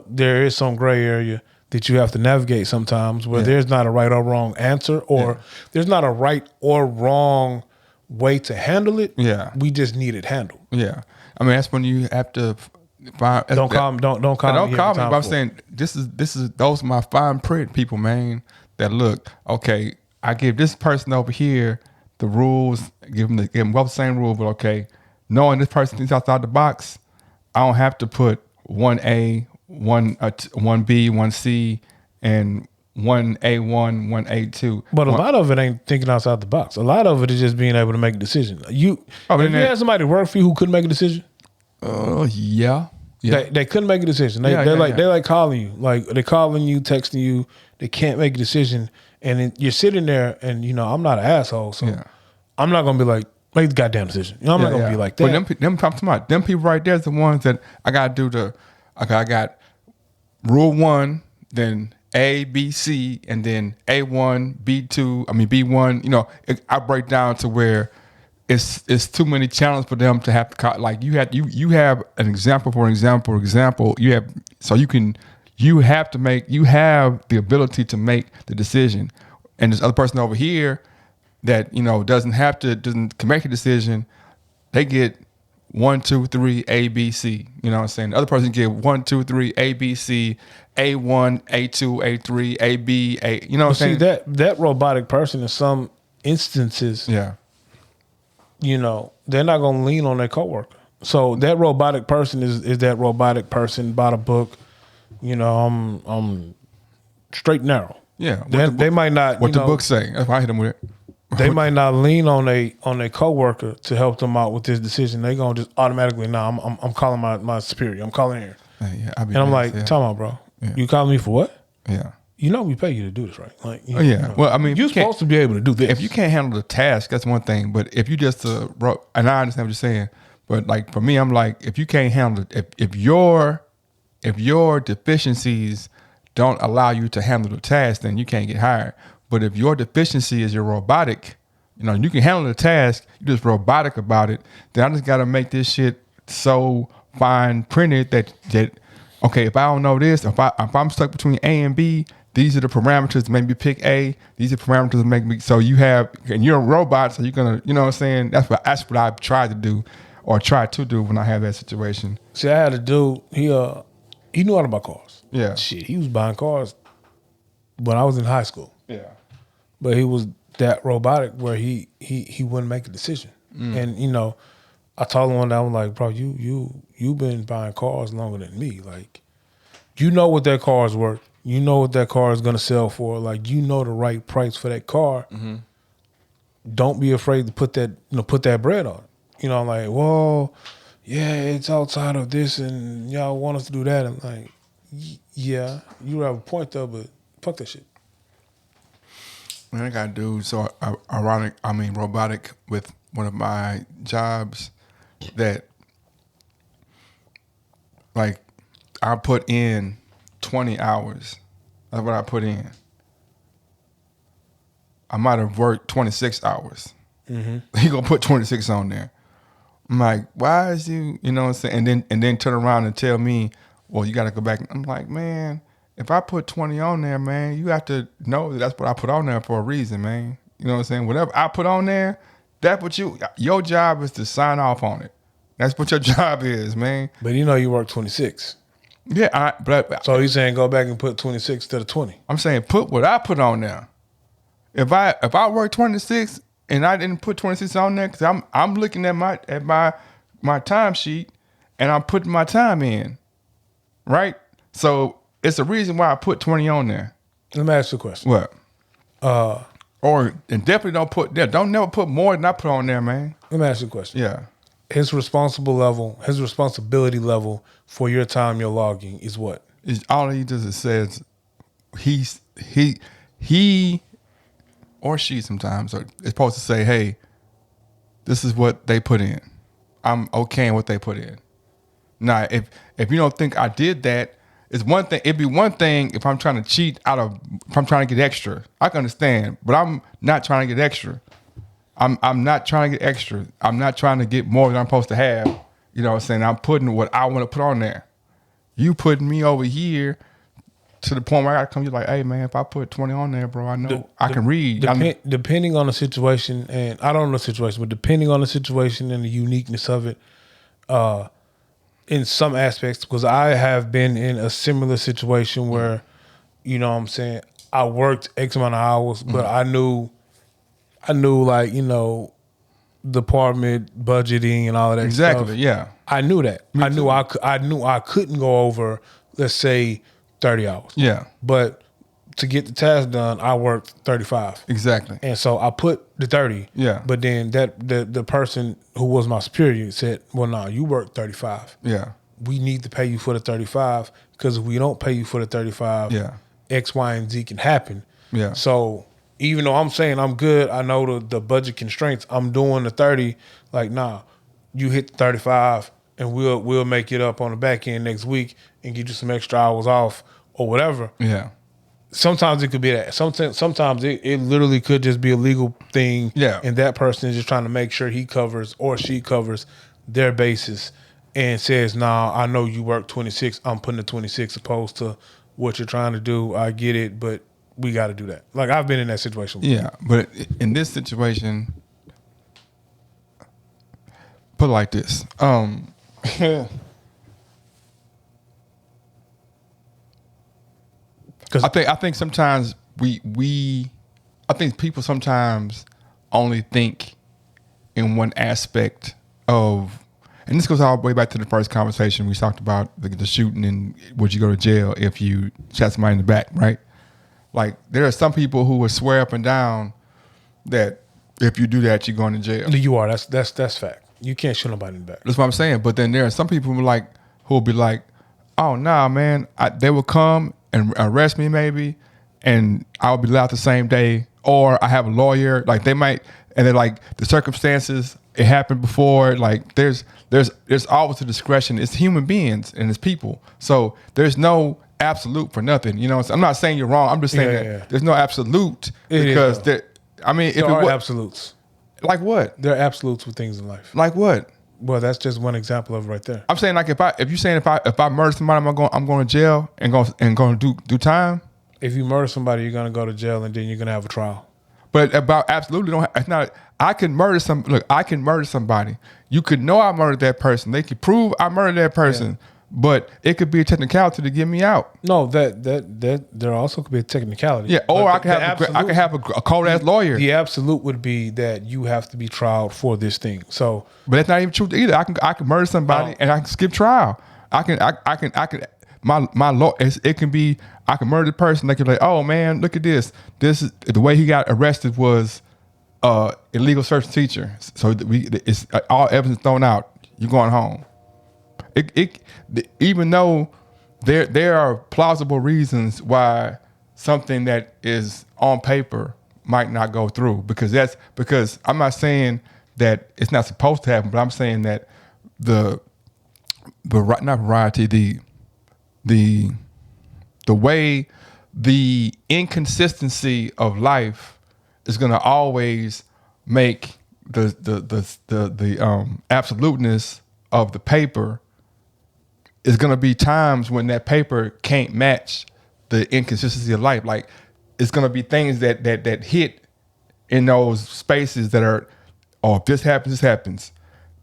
There is some gray area that you have to navigate sometimes, where there's not a right or wrong answer, or there's not a right or wrong way to handle it. Yeah, we just need it handled. Yeah, I mean that's when you have to find. Don't call me. But I'm saying this is those are my fine print people, man. That look, okay, I give this person over here the rules, give them both the same rule, but okay, knowing this person thinks outside the box, I don't have to put 1A, 1B, 1C, and 1A1, 1A2. But a lot of it ain't thinking outside the box. A lot of it is just being able to make a decision. If you had somebody work for you who couldn't make a decision? Yeah. They couldn't make a decision. They like calling you. Like they're calling you, texting you. They can't make a decision. And you're sitting there, and I'm not an asshole, so I'm not gonna be like, make the goddamn decision. I'm not gonna be like that. But them people right there is the ones that I gotta do I got rule 1, then A, B, C, and then A1, B1. I break down to where it's too many challenges for them to have to, like you have an example. You have the ability to make the decision, and this other person over here that doesn't make a decision, they get 1, 2, 3, A, B, C. You know what I'm saying? The other person get 1, 2, 3, A, B, C, A1, A2, A3, A, B, A. You know what I'm saying? See, that robotic person in some instances, they're not gonna lean on their coworker. So that robotic person is that robotic person by the book. I'm straight and narrow. Yeah, they might not. What the book say? If I hit them with it, they might not lean on a coworker to help them out with this decision. They gonna just automatically, I'm calling my superior. I'm calling here, and I'm like, time out, bro. Yeah. You calling me for what? Yeah. We pay you to do this, right? Like, Well, I mean, you're supposed to be able to do this. If you can't handle the task, that's one thing. But if you just and I understand what you're saying, but like for me, I'm like, if you can't handle it, if your deficiencies don't allow you to handle the task, then you can't get hired. But if your deficiency is your robotic, you can handle the task, you're just robotic about it, then I just got to make this shit so fine printed that okay, if I don't know this, if I'm stuck between A and B, these are the parameters that make me pick A. These are parameters that make me. So and you're a robot, so you're gonna, you know what I'm saying? That's what I tried to do, or try to do when I have that situation. See, I had a dude. He knew how to buy cars. Yeah. Shit, he was buying cars when I was in high school. Yeah. But he was that robotic where he wouldn't make a decision. And you know, I told him one day, I was like, bro, you been buying cars longer than me. Like, you know what that car is worth. You know what that car is gonna sell for. Like, you know the right price for that car. Don't be afraid to put that bread on it. You know, like, well, yeah, it's outside of this and y'all want us to do that. I'm like, yeah, you have a point though, but fuck that shit. Man, I got a dude so robotic with one of my jobs that, like, I put in 20 hours. That's what I put in. I might have worked 26 hours. He gonna put 26 on there. I'm like, why is you know what I'm saying? And then turn around and tell me, well, you got to go back. I'm like, man, if I put 20 on there, man, you have to know that that's what I put on there for a reason, man. You know what I'm saying? Whatever I put on there, that's what your job is to sign off on it. That's what your job is, man. But you know you work 26. Yeah, but So he's saying go back and put 26 to the 20. I'm saying put what I put on there. If I work 26 and I didn't put 26 on there, because I'm looking at my time sheet and I'm putting my time in, right? So it's a reason why I put 20 on there. Let me ask you a question. What? And definitely don't never put more than I put on there, man. Let me ask you a question. Yeah. His responsibility level for your time you're logging is what? It's, all he does is says he or she sometimes is supposed to say, hey, this is what they put in. I'm okay in what they put in. Now, if you don't think I did that, it's one thing. It'd be one thing if I'm trying to cheat if I'm trying to get extra. I can understand, but I'm not trying to get extra. I'm not trying to get extra. I'm not trying to get more than I'm supposed to have. You know what I'm saying? I'm putting what I want to put on there. You putting me over here to the point where I got to come, you're like, hey, man, if I put 20 on there, bro, I know I can read. Depending on the situation, and I don't know the situation, but depending on the situation and the uniqueness of it, in some aspects, because I have been in a similar situation where, you know what I'm saying, I worked X amount of hours, but I knew like, you know, department budgeting and all of that stuff. Exactly, yeah. I knew that. Me I knew I couldn't go over, let's say, 30 hours. Yeah. But to get the task done, I worked 35. Exactly. And so I put the 30. Yeah. But then the person who was my superior said, well, no, you worked 35. Yeah. We need to pay you for the 35 because if we don't pay you for the 35, Yeah. X, Y, and Z can happen. Yeah. So even though I'm saying I'm good, I know the budget constraints, I'm doing the 30, like, nah, you hit the 35 and we'll make it up on the back end next week and get you some extra hours off or whatever. Yeah. Sometimes it could be that. Sometimes it literally could just be a legal thing. Yeah. And that person is just trying to make sure he covers or she covers their basis and says, nah, I know you work 26. I'm putting the 26 opposed to what you're trying to do. I get it, but we got to do that. Like, I've been in that situation before. Yeah. But in this situation, put it like this. I think sometimes I think people sometimes only think in one aspect of, and this goes all the way back to the first conversation we talked about the shooting and would you go to jail if you shot somebody in the back, right? Like, there are some people who would swear up and down that if you do that, you're going to jail. You are. That's fact. You can't shoot nobody in the back. That's what I'm saying. But then there are some people who will be like, oh, nah, man, they will come and arrest me maybe, and I'll be let out the same day, or I have a lawyer. Like, they might, and they're like, the circumstances, it happened before. Like, there's always a discretion. It's human beings and it's people. So there's no absolute for nothing. You know, I'm not saying you're wrong. I'm just saying there's no absolute because there. I mean, there are absolutes. Like what? There are absolutes with things in life. Like what? Well, that's just one example of it right there. I'm saying, like, if I murder somebody, I'm going to jail and going to do time. If you murder somebody, you're going to go to jail and then you're going to have a trial. But about absolutely don't. It's not. I can murder I can murder somebody. You could know I murdered that person. They could prove I murdered that person. but it could be a technicality to get me out. No, that there also could be a technicality. Yeah, or But I could have a cold ass lawyer. The absolute would be that you have to be trialed for this thing. So, But that's not even true either. I can murder somebody and I can skip trial. I can my law. It can be I can murder the person. They can be like, oh man, look at this. This is the way he got arrested was illegal search and seizure. So it's all evidence thrown out. You're going home. Even though there are plausible reasons why something that is on paper might not go through, because I'm not saying that it's not supposed to happen, but I'm saying that the not variety, the way the inconsistency of life is going to always make the absoluteness of the paper is going to be times when that paper can't match the inconsistency of life. Like it's going to be things that hit in those spaces that are, oh, if this happens.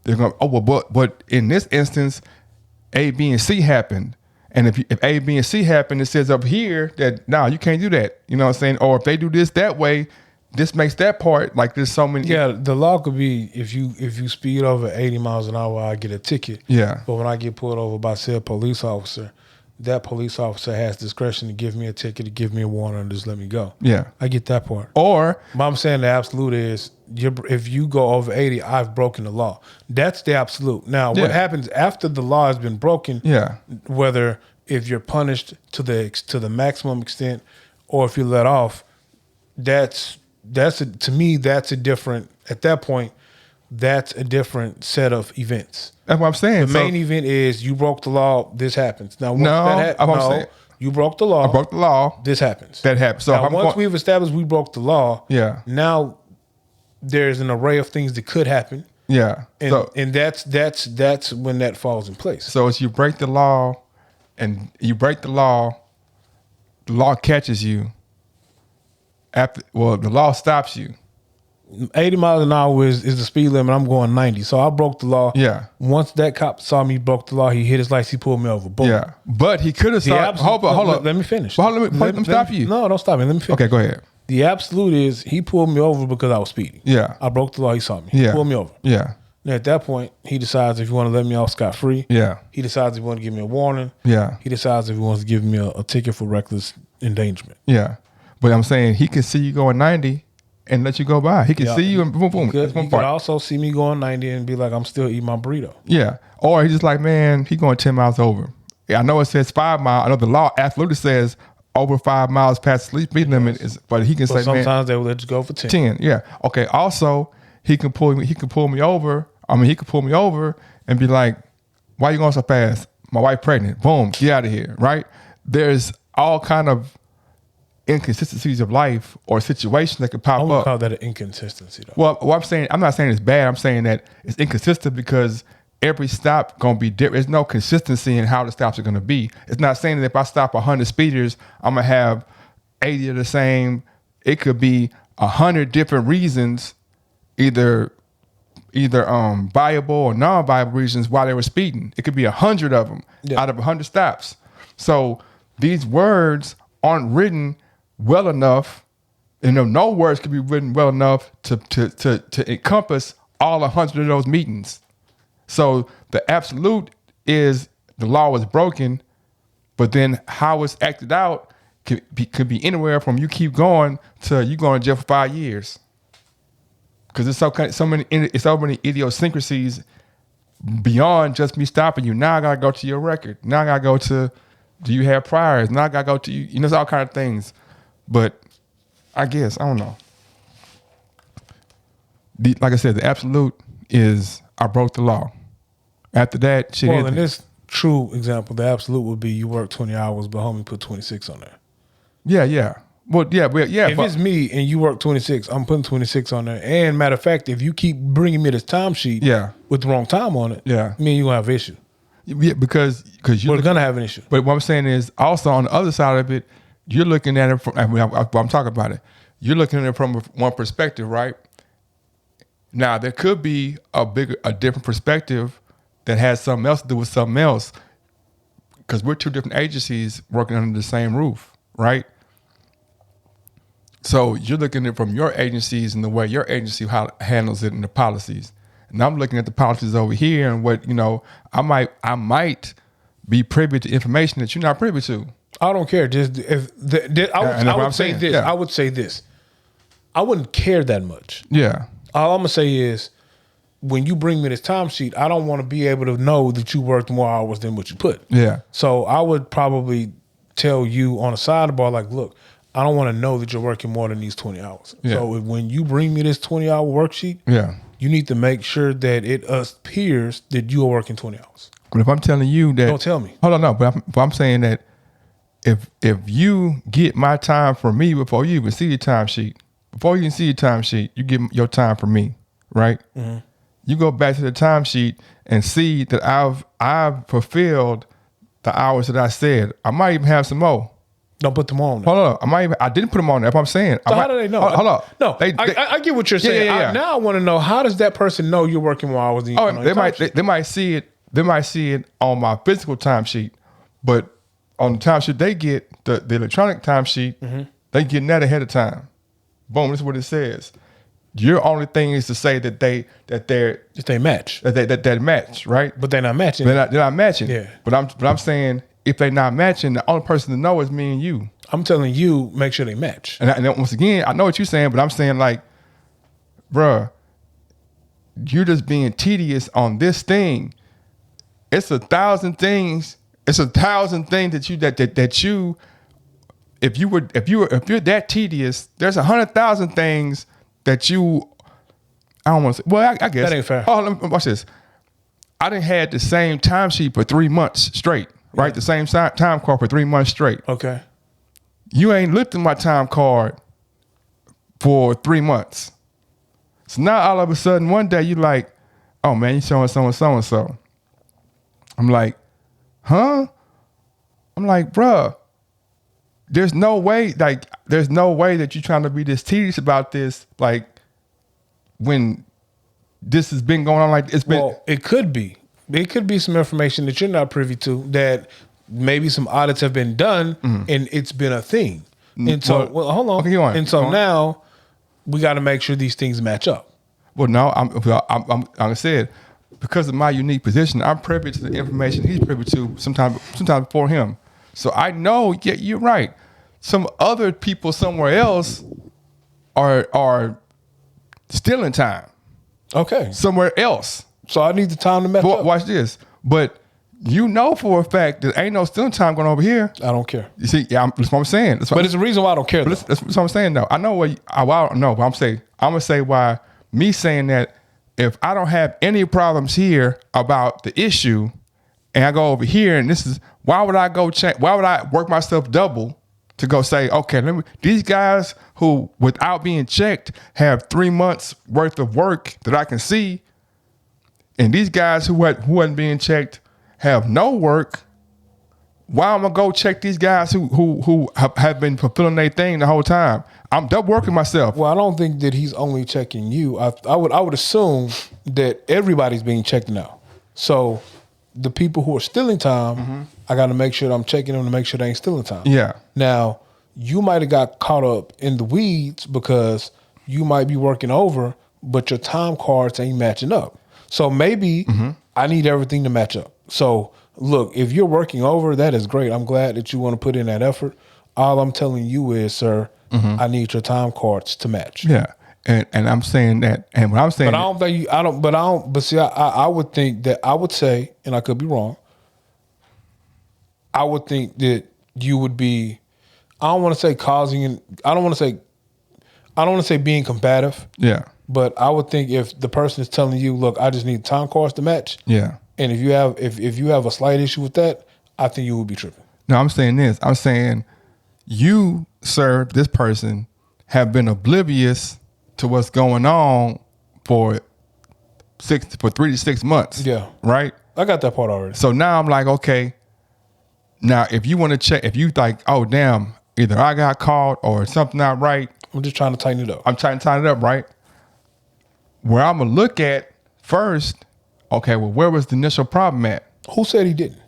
They're going, oh, well, but in this instance, A, B, and C happened. And if A, B, and C happen, it says up here that, no, you can't do that. You know what I'm saying? Or if they do this that way, this makes that part, like there's so many. yeah, the law could be if you speed over 80 miles an hour, I get a ticket. Yeah. But when I get pulled over by said police officer, that police officer has discretion to give me a ticket, to give me a warning, and just let me go. Yeah. I get that part. Or, But I'm saying the absolute is if you go over 80, I've broken the law. That's the absolute. Now, Yeah. what happens after the law has been broken? Yeah. Whether if you're punished to the maximum extent or if you're let off, to me that's a different. At that point, that's a different set of events. that's what I'm saying. The main event is you broke the law. This happens. Now, once No, that I'm saying- you broke the law. I broke the law. This happens. That happens. So now, if I'm once going- we've established we broke the law, Yeah. Now there's an array of things that could happen, Yeah. and that's when that falls in place. So as you break the law, and you break the law catches you. The law stops you. 80 miles an hour is the speed limit. I'm going 90, so I broke the law. Yeah. Once that cop saw me broke the law, he hit his lights. He pulled me over. Boom. Yeah. But he could have stopped. Hold on. Let me finish. Well, let me stop you. No, don't stop me. Let me finish. Okay, go ahead. The absolute is he pulled me over because I was speeding. Yeah. I broke the law. He saw me. He Yeah. pulled me over. Yeah. Now at that point, he decides if he want to let me off scot free. Yeah. He decides if he want to give me a warning. Yeah. He decides if he wants to give me a ticket for reckless endangerment. Yeah. But I'm saying he can see you going 90 and let you go by. He can see you and boom, boom. He That's one could part. also see me going 90 and be like, I'm still eating my burrito. Yeah. Or he's just like, man, he going 10 miles over. Yeah, I know it says 5 miles. I know the law absolutely says over 5 miles past the speed limit is, but he can But say, man, sometimes they will let you go for 10. 10. Yeah. Okay. Also, he can pull me over. I mean, he could pull me over and be like, why you going so fast? My wife pregnant. Boom. Get out of here. Right? There's all kind of inconsistencies of life or situations that could I pop wouldn't up. call that an inconsistency though. Well, what I'm saying, I'm not saying it's bad. I'm saying that it's inconsistent because every stop gonna be different. There's no consistency in how the stops are gonna be. It's not saying that if I stop 100 speeders, I'm gonna have 80 of the same. It could be 100 different reasons, either viable or non-viable reasons why they were speeding. It could be 100 of them out of 100 stops. So these words aren't written well enough. No words could be written well enough to encompass all 100 of those meetings. So the absolute is the law was broken, but then how it's acted out could be anywhere from you keep going to you going to jail for 5 years. Because it's so many idiosyncrasies beyond just me stopping you. Now I gotta go to your record. Now I gotta go to, do you have priors? Now I gotta go to you. You know, it's all kind of things. But I guess I don't know. Like I said, the absolute is I broke the law. After that, shit. Well, in this true example, the absolute would be you work 20 hours, but homie put 26 on there. Yeah. Well, yeah. If it's me and you work 26, I'm putting 26 on there. And matter of fact, if you keep bringing me this timesheet with the wrong time on it, me and you gonna have an issue. Yeah, because we're gonna have an issue. But what I'm saying is also on the other side of it, you're looking at it from. I'm talking about it. You're looking at it from one perspective, right? Now there could be a different perspective that has something else to do with something else. because we're two different agencies working under the same roof, right? So you're looking at it from your agencies and the way your agency handles it and the policies. And I'm looking at the policies over here and what, I might be privy to information that you're not privy to. I don't care. Just I would say this. Yeah. I would say this. I wouldn't care that much. Yeah. All I'm gonna say is, when you bring me this timesheet, I don't want to be able to know that you worked more hours than what you put. Yeah. So I would probably tell you on the sidebar, like, look, I don't want to know that you're working more than these 20 hours. Yeah. So when you bring me this 20-hour worksheet, Yeah. you need to make sure that it appears that you are working 20 hours. But if I'm telling you that, Don't tell me. Hold on, no. But if I'm saying that, if you get my time from me before you even see your timesheet, you get your time from me, right? Mm-hmm. You go back to the timesheet and see that I've fulfilled the hours that I said. I might even have some more. Don't put them on there. Hold on, I didn't put them on there. That's what I'm saying. So how do they know? Hold on. No, I get what you're saying. Yeah. Now I want to know, how does that person know you're working more hours than you? Oh, they might see it. They might see it on my physical timesheet, but on the timesheet they get the electronic timesheet, they getting that ahead of time. Boom, this is what it says. Your only thing is to say that they match. That match, right? But they're not matching. They're not matching. Yeah. But I'm saying, if they're not matching, the only person to know is me and you. I'm telling you, make sure they match. And then once again, I know what you're saying, but I'm saying, like, bruh, you're just being tedious on this thing. It's 1,000 things. It's 1,000 things that you. If you're that tedious, there's 100,000 things that you. I don't want to say. Well, I guess that ain't fair. Oh, let me watch this. I done had the same timesheet for 3 months straight. Right, Yeah. the same time card for 3 months straight. Okay. You ain't looked at my time card for 3 months. So now all of a sudden one day you like, oh man, you showing so. I'm like, huh? I'm like, bruh, there's no way that you're trying to be this tedious about this, like, when this has been going on like it's been. Well, it could be. It could be some information that you're not privy to, that maybe some audits have been done and it's been a thing. And so, hold on. Okay, go on. And so now we got to make sure these things match up. Well, no, I'm I said, because of my unique position, I'm privy to the information he's privy to sometimes before him. So I know, yeah, you're right. Some other people somewhere else are stealing time. Okay. Somewhere else. So I need the time to match up. Watch this. But you know for a fact that ain't no stealing time going over here. I don't care. You see, yeah, that's what I'm saying. But it's the reason why I don't care. That's what I'm saying, though. I know what I don't know, but I'm gonna say why me saying that, if I don't have any problems here about the issue, and I go over here and this is, why would I go check? Why would I work myself double to go say, okay, these guys who without being checked have 3 months worth of work that I can see, and these guys who wasn't being checked have no work. Why am I go check these guys who have been fulfilling their thing the whole time? I'm double working myself. Well, I don't think that he's only checking you. I would assume that everybody's being checked now. So the people who are stealing time, I got to make sure that I'm checking them to make sure they ain't stealing time. Yeah. Now, you might have got caught up in the weeds because you might be working over, but your time cards ain't matching up. So maybe I need everything to match up. So look, if you're working over, that is great. I'm glad that you want to put in that effort. All I'm telling you is, sir, I need your time cards to match. Yeah. And I'm saying that, and when I'm saying, But I don't think but see, I would think that, I would say, and I could be wrong, I would think that you would be, I don't want to say being combative. yeah. But I would think if the person is telling you, look, I just need time cards to match. Yeah. And if you have a slight issue with that, I think you would be tripping. No, I'm saying this. I'm saying you, sir, this person, have been oblivious to what's going on for 3 to 6 months. Yeah. Right? I got that part already. So now I'm like, okay, now if you want to check, if you like, oh damn, either I got caught or something not right. I'm just trying to tighten it up. I'm trying to tighten it up, right? Where I'm gonna look at first, okay, well, where was the initial problem at? Who said he didn't?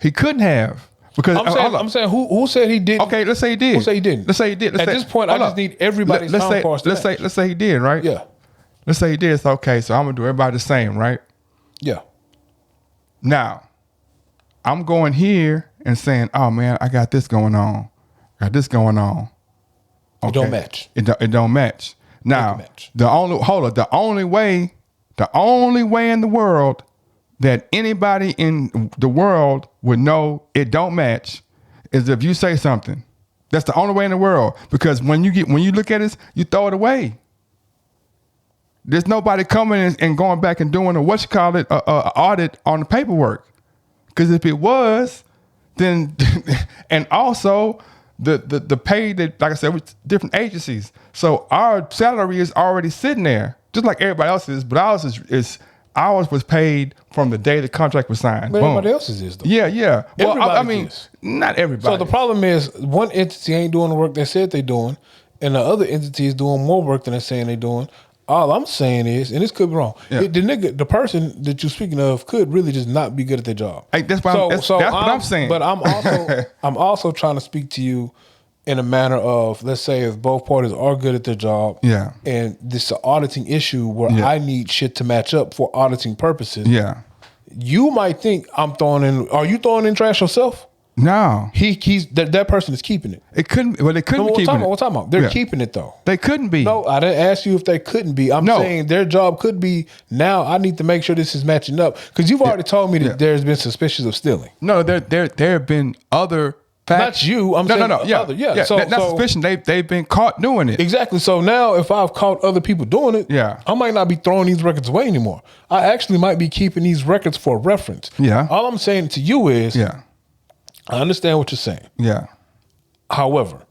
He couldn't have because I'm saying who said he didn't? Okay, let's say he did. Who said he didn't? Let's say he did. At this point, I just need everybody's time cards. Let's say he did, right? Yeah. Let's say he did. It's okay. So I'm gonna do everybody the same, right? Yeah. Now, I'm going here and saying, "Oh man, I got this going on. Got this going on." Okay. It don't match. It don't match. Now, match. the only way in the world that anybody in the world would know it don't match is if you say something. That's the only way in the world, because when you look at it, you throw it away. There's nobody coming and going back and doing a audit on the paperwork. Because if it was, then and also the pay that, like I said, with different agencies. So our salary is already sitting there, just like everybody else's, but ours was paid from the day the contract was signed. But everybody else's is though. Yeah. Well, I mean, is. not everybody. So the problem is one entity ain't doing the work they said they doing, and the other entity is doing more work than they're saying they're doing. All I'm saying is, and this could be wrong, the person that you're speaking of could really just not be good at their job. Hey, that's what I'm saying. But I'm also trying to speak to you in a manner of, let's say if both parties are good at their job, and this is an auditing issue where I need shit to match up for auditing purposes. Yeah. You might think I'm throwing in. Are you throwing in trash yourself? No. That person is keeping it. It couldn't. Well, they couldn't be keeping it. What talking about? They're keeping it though. They couldn't be. No, I didn't ask you if they couldn't be. I'm saying their job could be. Now I need to make sure this is matching up, because you've already told me that there's been suspicions of stealing. No, there have been other facts. Not you. I'm saying other. Yeah. So, not suspicion. They've been caught doing it. Exactly. So now, if I've caught other people doing it, I might not be throwing these records away anymore. I actually might be keeping these records for reference. Yeah. All I'm saying to you is, I understand what you're saying. Yeah. However,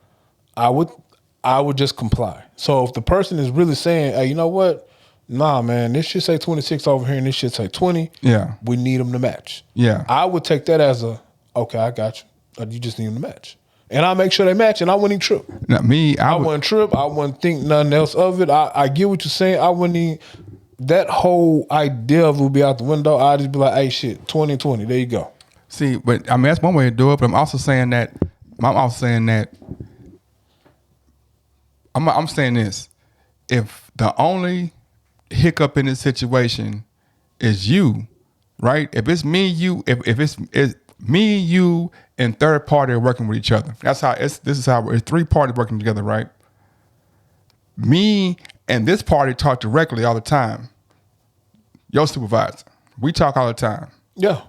I would just comply. So if the person is really saying, hey, you know what? Nah, man, this should say 26 over here and this should say 20. Yeah. We need them to match. Yeah. I would take that as okay, I got you. You just need them to match. And I'll make sure they match, and I wouldn't trip. Not me. I wouldn't trip. I wouldn't think nothing else of it. I get what you're saying. I wouldn't even, that whole idea of it would be out the window. I'd just be like, hey, shit, 2020, there you go. See, but I mean, that's one way to do it. But I'm also saying that I'm saying this: if the only hiccup in this situation is you, right? If it's me, you, if it's me, you, and third party are working with each other. That's how this is how it's three parties working together, right? Me and this party talk directly all the time. Your supervisor, we talk all the time. Yeah.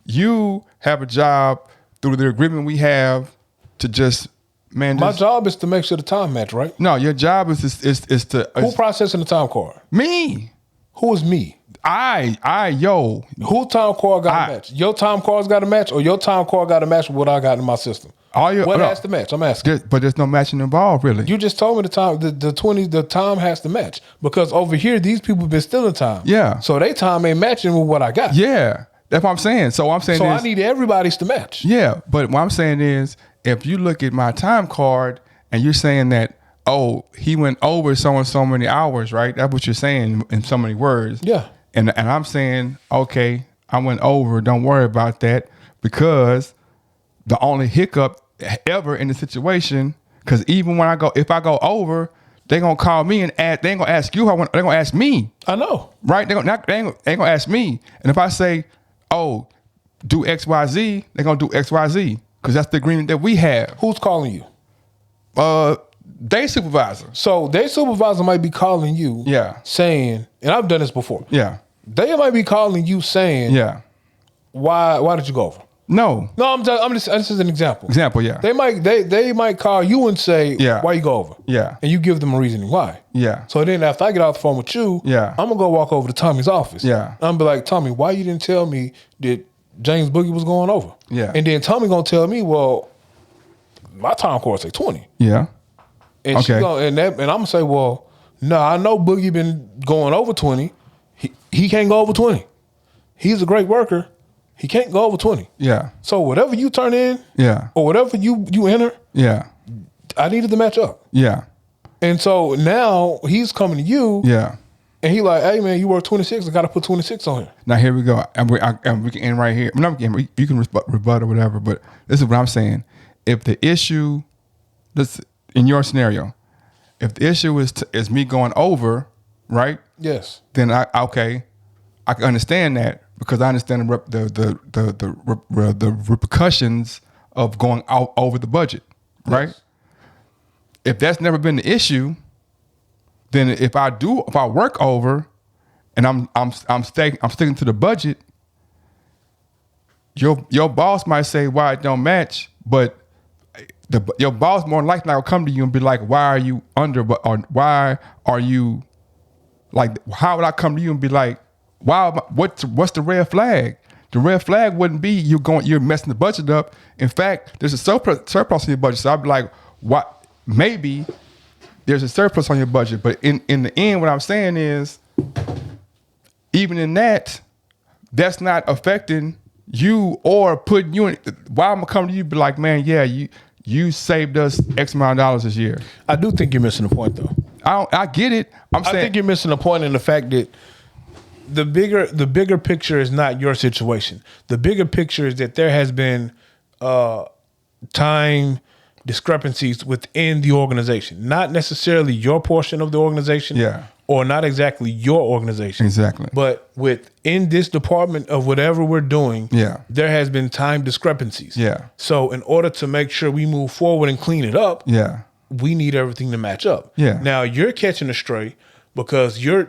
You have a job through the agreement we have to just, man. My job is to make sure the time match, right? No, your job is to. Who processing the time card? Me. Who is me? Yo. Who time card got to match? Your time card's got to match, or your time card got to match with what I got in my system? What has to match? I'm asking. But there's no matching involved, really. You just told me the time, the time has to match, because over here these people been stealing time. Yeah. So they time ain't matching with what I got. Yeah. That's what I'm saying. So I need everybody's to match. Yeah, but what I'm saying is, if you look at my time card and you're saying that, oh, he went over so and so many hours, right? That's what you're saying in so many words. Yeah. And I'm saying, okay, I went over. Don't worry about that, because the only hiccup ever in the situation, because even when if I go over, they're gonna call me and they ain't gonna ask you. They're gonna ask me. I know, right? They ain't gonna ask me. And if I say, oh, do X, Y, Z, they're gonna do X, Y, Z, because that's the agreement that we have. Who's calling you? They supervisor. So their supervisor might be calling you, saying, and I've done this before. Yeah. They might be calling you saying, why did you go over? No, I'm just this is an example. Yeah. They might call you and say, why you go over? Yeah. And you give them a reasoning why. Yeah. So then after I get off the phone with you, I'm gonna go walk over to Tommy's office. Yeah. I'm gonna be like, Tommy, why you didn't tell me that James Boogie was going over? Yeah. And then Tommy gonna tell me, well, my time card say 20. Yeah. And she and I'm gonna say, well, no, I know Boogie been going over 20. He can't go over 20. He's a great worker. He can't go over 20. Yeah. So whatever you turn in, or whatever you enter, I needed to match up. Yeah. And so now he's coming to you, And he like, hey man, you work 26. I got to put 26 on here. Now here we go, and we can end right here. You can rebut or whatever, but this is what I'm saying. If the issue, this in your scenario, if the issue is me going over, right? Yes. Then I can understand that because I understand the repercussions of going out over the budget, right? Yes. If that's never been the issue, then if I work over, and I'm sticking to the budget, your boss might say why it don't match, but your boss more likely will come to you and be like, why are you under? Or why are you like? How would I come to you and be like, what's the red flag? The red flag wouldn't be you're messing the budget up. In fact, there's a surplus in your budget. So I'd be like, what? Maybe there's a surplus on your budget, but in the end, what I'm saying is, even in that, that's not affecting you or putting you in. Why I'm gonna come to you and be like, man, yeah, you saved us X amount of dollars this year. I do think you're missing the point though. I get it. I think you're missing the point in the fact that the bigger picture is not your situation. The bigger picture is that there has been time discrepancies within the organization, not necessarily your portion of the organization, or not exactly your organization, exactly, but within this department of whatever we're doing, there has been time discrepancies. So in order to make sure we move forward and clean it up, we need everything to match up. Now you're catching a stray because you're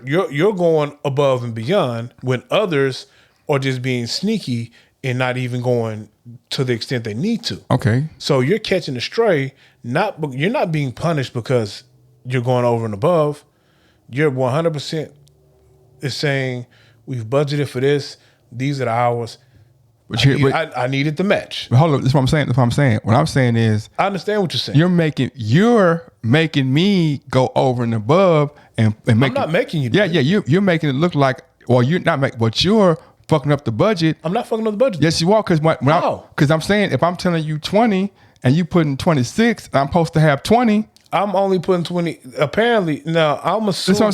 going above and beyond when others are just being sneaky and not even going to the extent they need to. Okay. So you're catching a stray, you're not being punished because you're going over and above. You're 100% is saying, we've budgeted for this, these are the hours. I needed the match. But hold on, that's what I'm saying. What I'm saying is, I understand what you're saying. You're making me go over and above and make I'm not making you do it. You're making it look like, well, you're not making, but you're fucking up the budget. I'm not fucking up the budget. Yes, you are, because I'm saying, if I'm telling you 20 and you putting 26, and I'm supposed to have 20. I'm only putting 20. Apparently, now I'm assuming. That's what I'm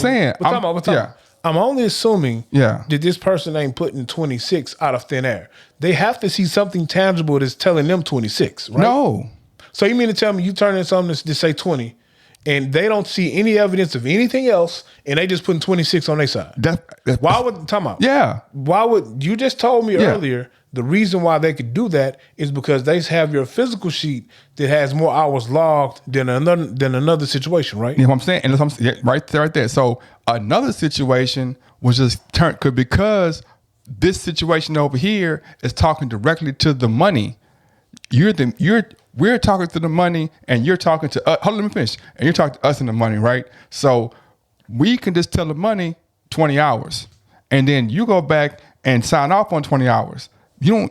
saying. I'm only assuming that this person ain't putting 26 out of thin air. They have to see something tangible that's telling them 26, right? No. So you mean to tell me you turn in something to say 20 and they don't see any evidence of anything else and they just putting 26 on their side? Why would, time out. Yeah. Why would, you just told me earlier, the reason why they could do that is because they have your physical sheet that has more hours logged than another situation, right? You know what I'm saying? And that's right there. So another situation was just because this situation over here is talking directly to the money. We're talking to the money, and you're talking to us. Hold on, let me finish. And you're talking to us in the money, right? So we can just tell the money 20 hours, and then you go back and sign off on 20 hours. You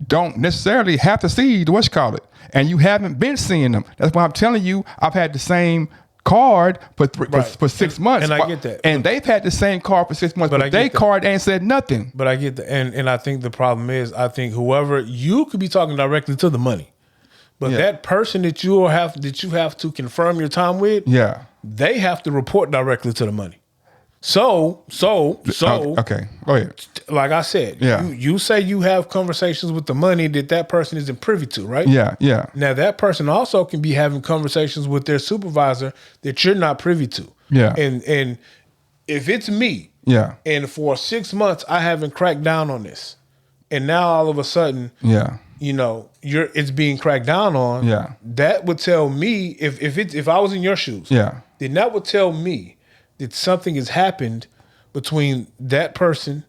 don't necessarily have to see the what's called it, and you haven't been seeing them. That's why I'm telling you, I've had the same card for 6 months, and I get that, and they've had the same card for 6 months, but their card ain't said nothing. But I get that, and I think the problem is, I think whoever, you could be talking directly to the money, but that person that you have to confirm your time with, they have to report directly to the money. So okay, go ahead. Like I said, you say you have conversations with the money that person isn't privy to, right? Yeah. Now that person also can be having conversations with their supervisor that you're not privy to. Yeah. And if it's me, and for 6 months I haven't cracked down on this, and now all of a sudden, it's being cracked down on. Yeah. That would tell me if I was in your shoes, then that would tell me that something has happened between that person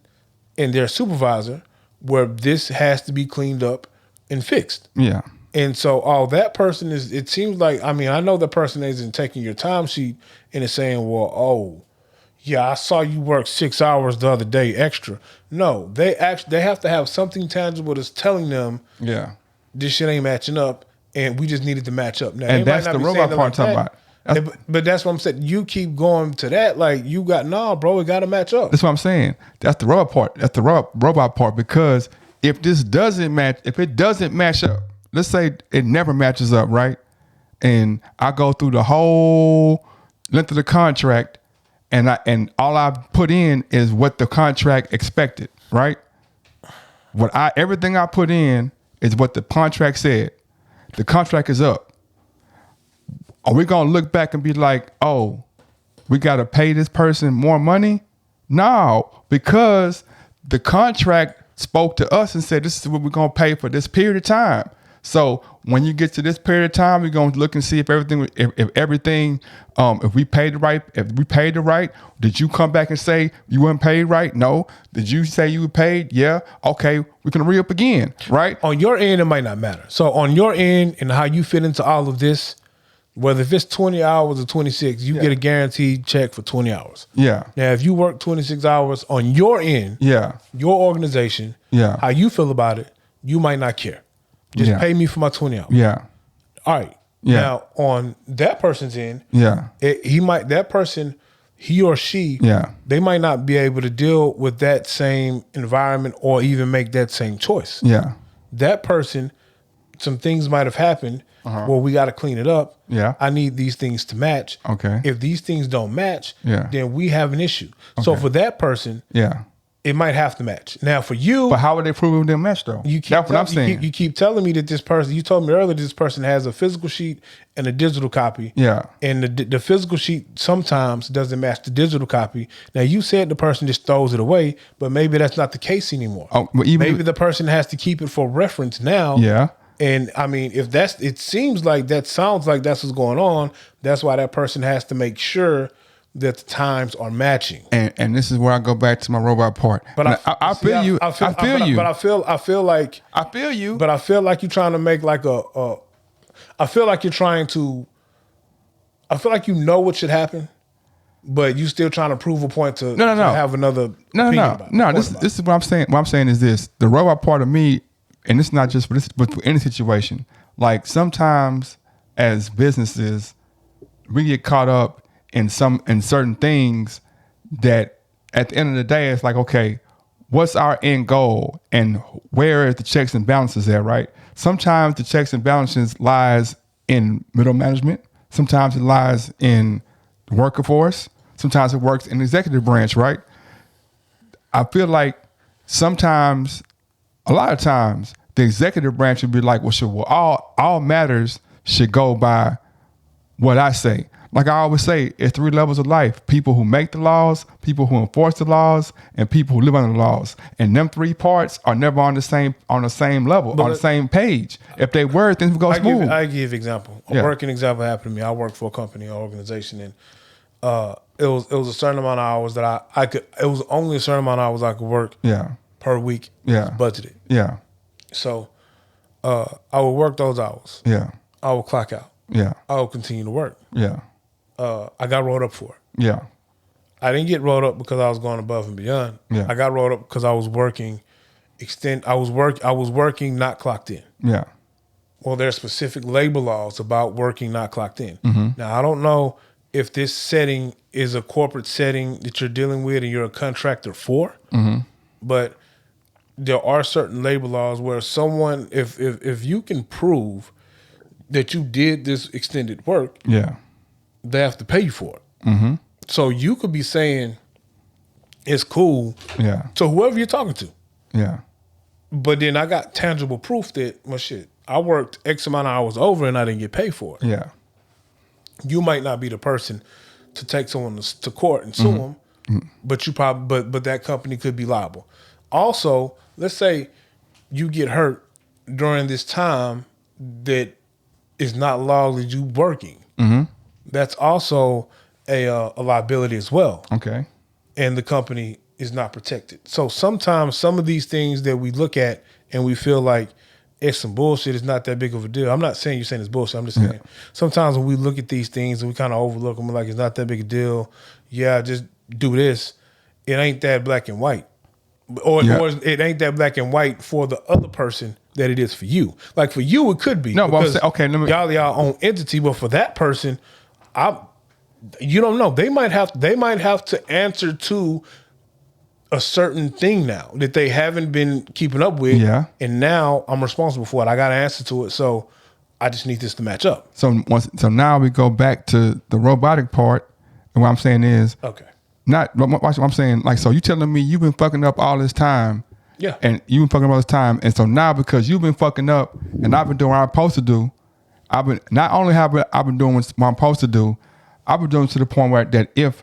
and their supervisor where this has to be cleaned up and fixed. Yeah. And so all that person is, it seems like, I mean, I know the person isn't taking your timesheet and is saying, well, I saw you work 6 hours the other day extra. No, they have to have something tangible that's telling them, this shit ain't matching up and we just needed to match up. Now, and that's the robot part I'm talking about. But that's what I'm saying. You keep going to that, like you got bro. It got to match up. That's what I'm saying. That's the robot part. That's the robot part. Because if it doesn't match up, let's say it never matches up, right? And I go through the whole length of the contract, and all I put in is what the contract expected, right? Everything I put in is what the contract said. The contract is up. Are we gonna look back and be like, oh, we gotta pay this person more money? No, because the contract spoke to us and said, this is what we're gonna pay for this period of time. So when you get to this period of time, we're gonna look and see if everything, if we paid it right. Did you come back and say you weren't paid right? No. Did you say you were paid? Yeah. Okay, we can re-up again, right? On your end, it might not matter. So on your end and how you fit into all of this, whether if it's 20 hours or 26, you get a guaranteed check for 20 hours. Yeah. Now, if you work 26 hours on your end, your organization, how you feel about it, you might not care. Just pay me for my 20 hours. Yeah. All right. Yeah. Now, on that person's end, he or she, they might not be able to deal with that same environment or even make that same choice. Yeah. That person, some things might have happened. Well, we got to clean it up. Yeah. I need these things to match. Okay. If these things don't match, Yeah. then we have an issue. So for that person, it might have to match. Now for you, but how would they prove it didn't match though? That's what I'm saying. You keep telling me that this person, you told me earlier, this person has a physical sheet and a digital copy. Yeah. And the physical sheet sometimes doesn't match the digital copy. Now you said the person just throws it away, but maybe that's not the case anymore. Oh, but maybe the person has to keep it for reference now. Yeah. And I mean, if that's, it seems like that sounds like that's what's going on. That's why that person has to make sure that the times are matching. And this is where I go back to my robot part. But I feel you. I feel you. But I feel like I feel you. But I feel like you're trying to make like I feel like you're trying to. I feel like you know what should happen, but you still trying to prove a point to have another opinion about it. No. This is what I'm saying. What I'm saying is this: the robot part of me, and it's not just for this, but for any situation. Like sometimes, as businesses, we get caught up in certain things that at the end of the day, it's like, okay, what's our end goal and where is the checks and balances at, right? Sometimes the checks and balances lies in middle management. Sometimes it lies in the workforce. Sometimes it works in the executive branch, right? I feel like sometimes, a lot of times, the executive branch would be like, all matters should go by what I say. Like I always say, it's 3 levels of life: people who make the laws, people who enforce the laws, and people who live under the laws. And them 3 parts are never on the same level, on the same page. If they were, things would go smooth. I give example. A working example happened to me. I worked for a company or organization, and it was a certain amount of hours that I could. It was only a certain amount of hours I could work. Per week. Yeah. Budgeted. Yeah. So I would work those hours. Yeah. I would clock out. Yeah. I would continue to work. Yeah. I got rolled up for it. Yeah. I didn't get rolled up because I was going above and beyond. Yeah. I got rolled up because I was working I was working not clocked in. Yeah. Well, there's specific labor laws about working not clocked in. Mm-hmm. Now, I don't know if this setting is a corporate setting that you're dealing with and you're a contractor for, but there are certain labor laws where someone, if you can prove that you did this extended work, they have to pay you for it. So you could be saying it's cool to whoever you're talking to. But then I got tangible proof that, well, shit, I worked X amount of hours over and I didn't get paid for it. You might not be the person to take someone to court and sue them, but you probably, but that company could be liable. Also, let's say you get hurt during this time that is not lawfully you working. That's also a liability as well. Okay. And the company is not protected. So sometimes some of these things that we look at and we feel like it's some bullshit, it's not that big of a deal. I'm not saying you're saying it's bullshit. I'm just saying sometimes when we look at these things and we kind of overlook them, we're like, it's not that big a deal. Yeah, just do this. It ain't that black and white. Or it ain't that black and white for the other person that it is for you. Like for you, it could be. No, but I'm saying, okay, let me. Y'all own entity, but for that person, you don't know. They might have to answer to a certain thing now that they haven't been keeping up with. And now I'm responsible for it. I got to answer to it. So I just need this to match up. So now we go back to the robotic part. And what I'm saying is, not watch what I'm saying. Like, so you telling me you've been fucking up all this time. Yeah. And you've been fucking up all this time. And so now because you've been fucking up and I've been doing what I'm supposed to do, I've been doing what I'm supposed to do, I've been doing to the point where that if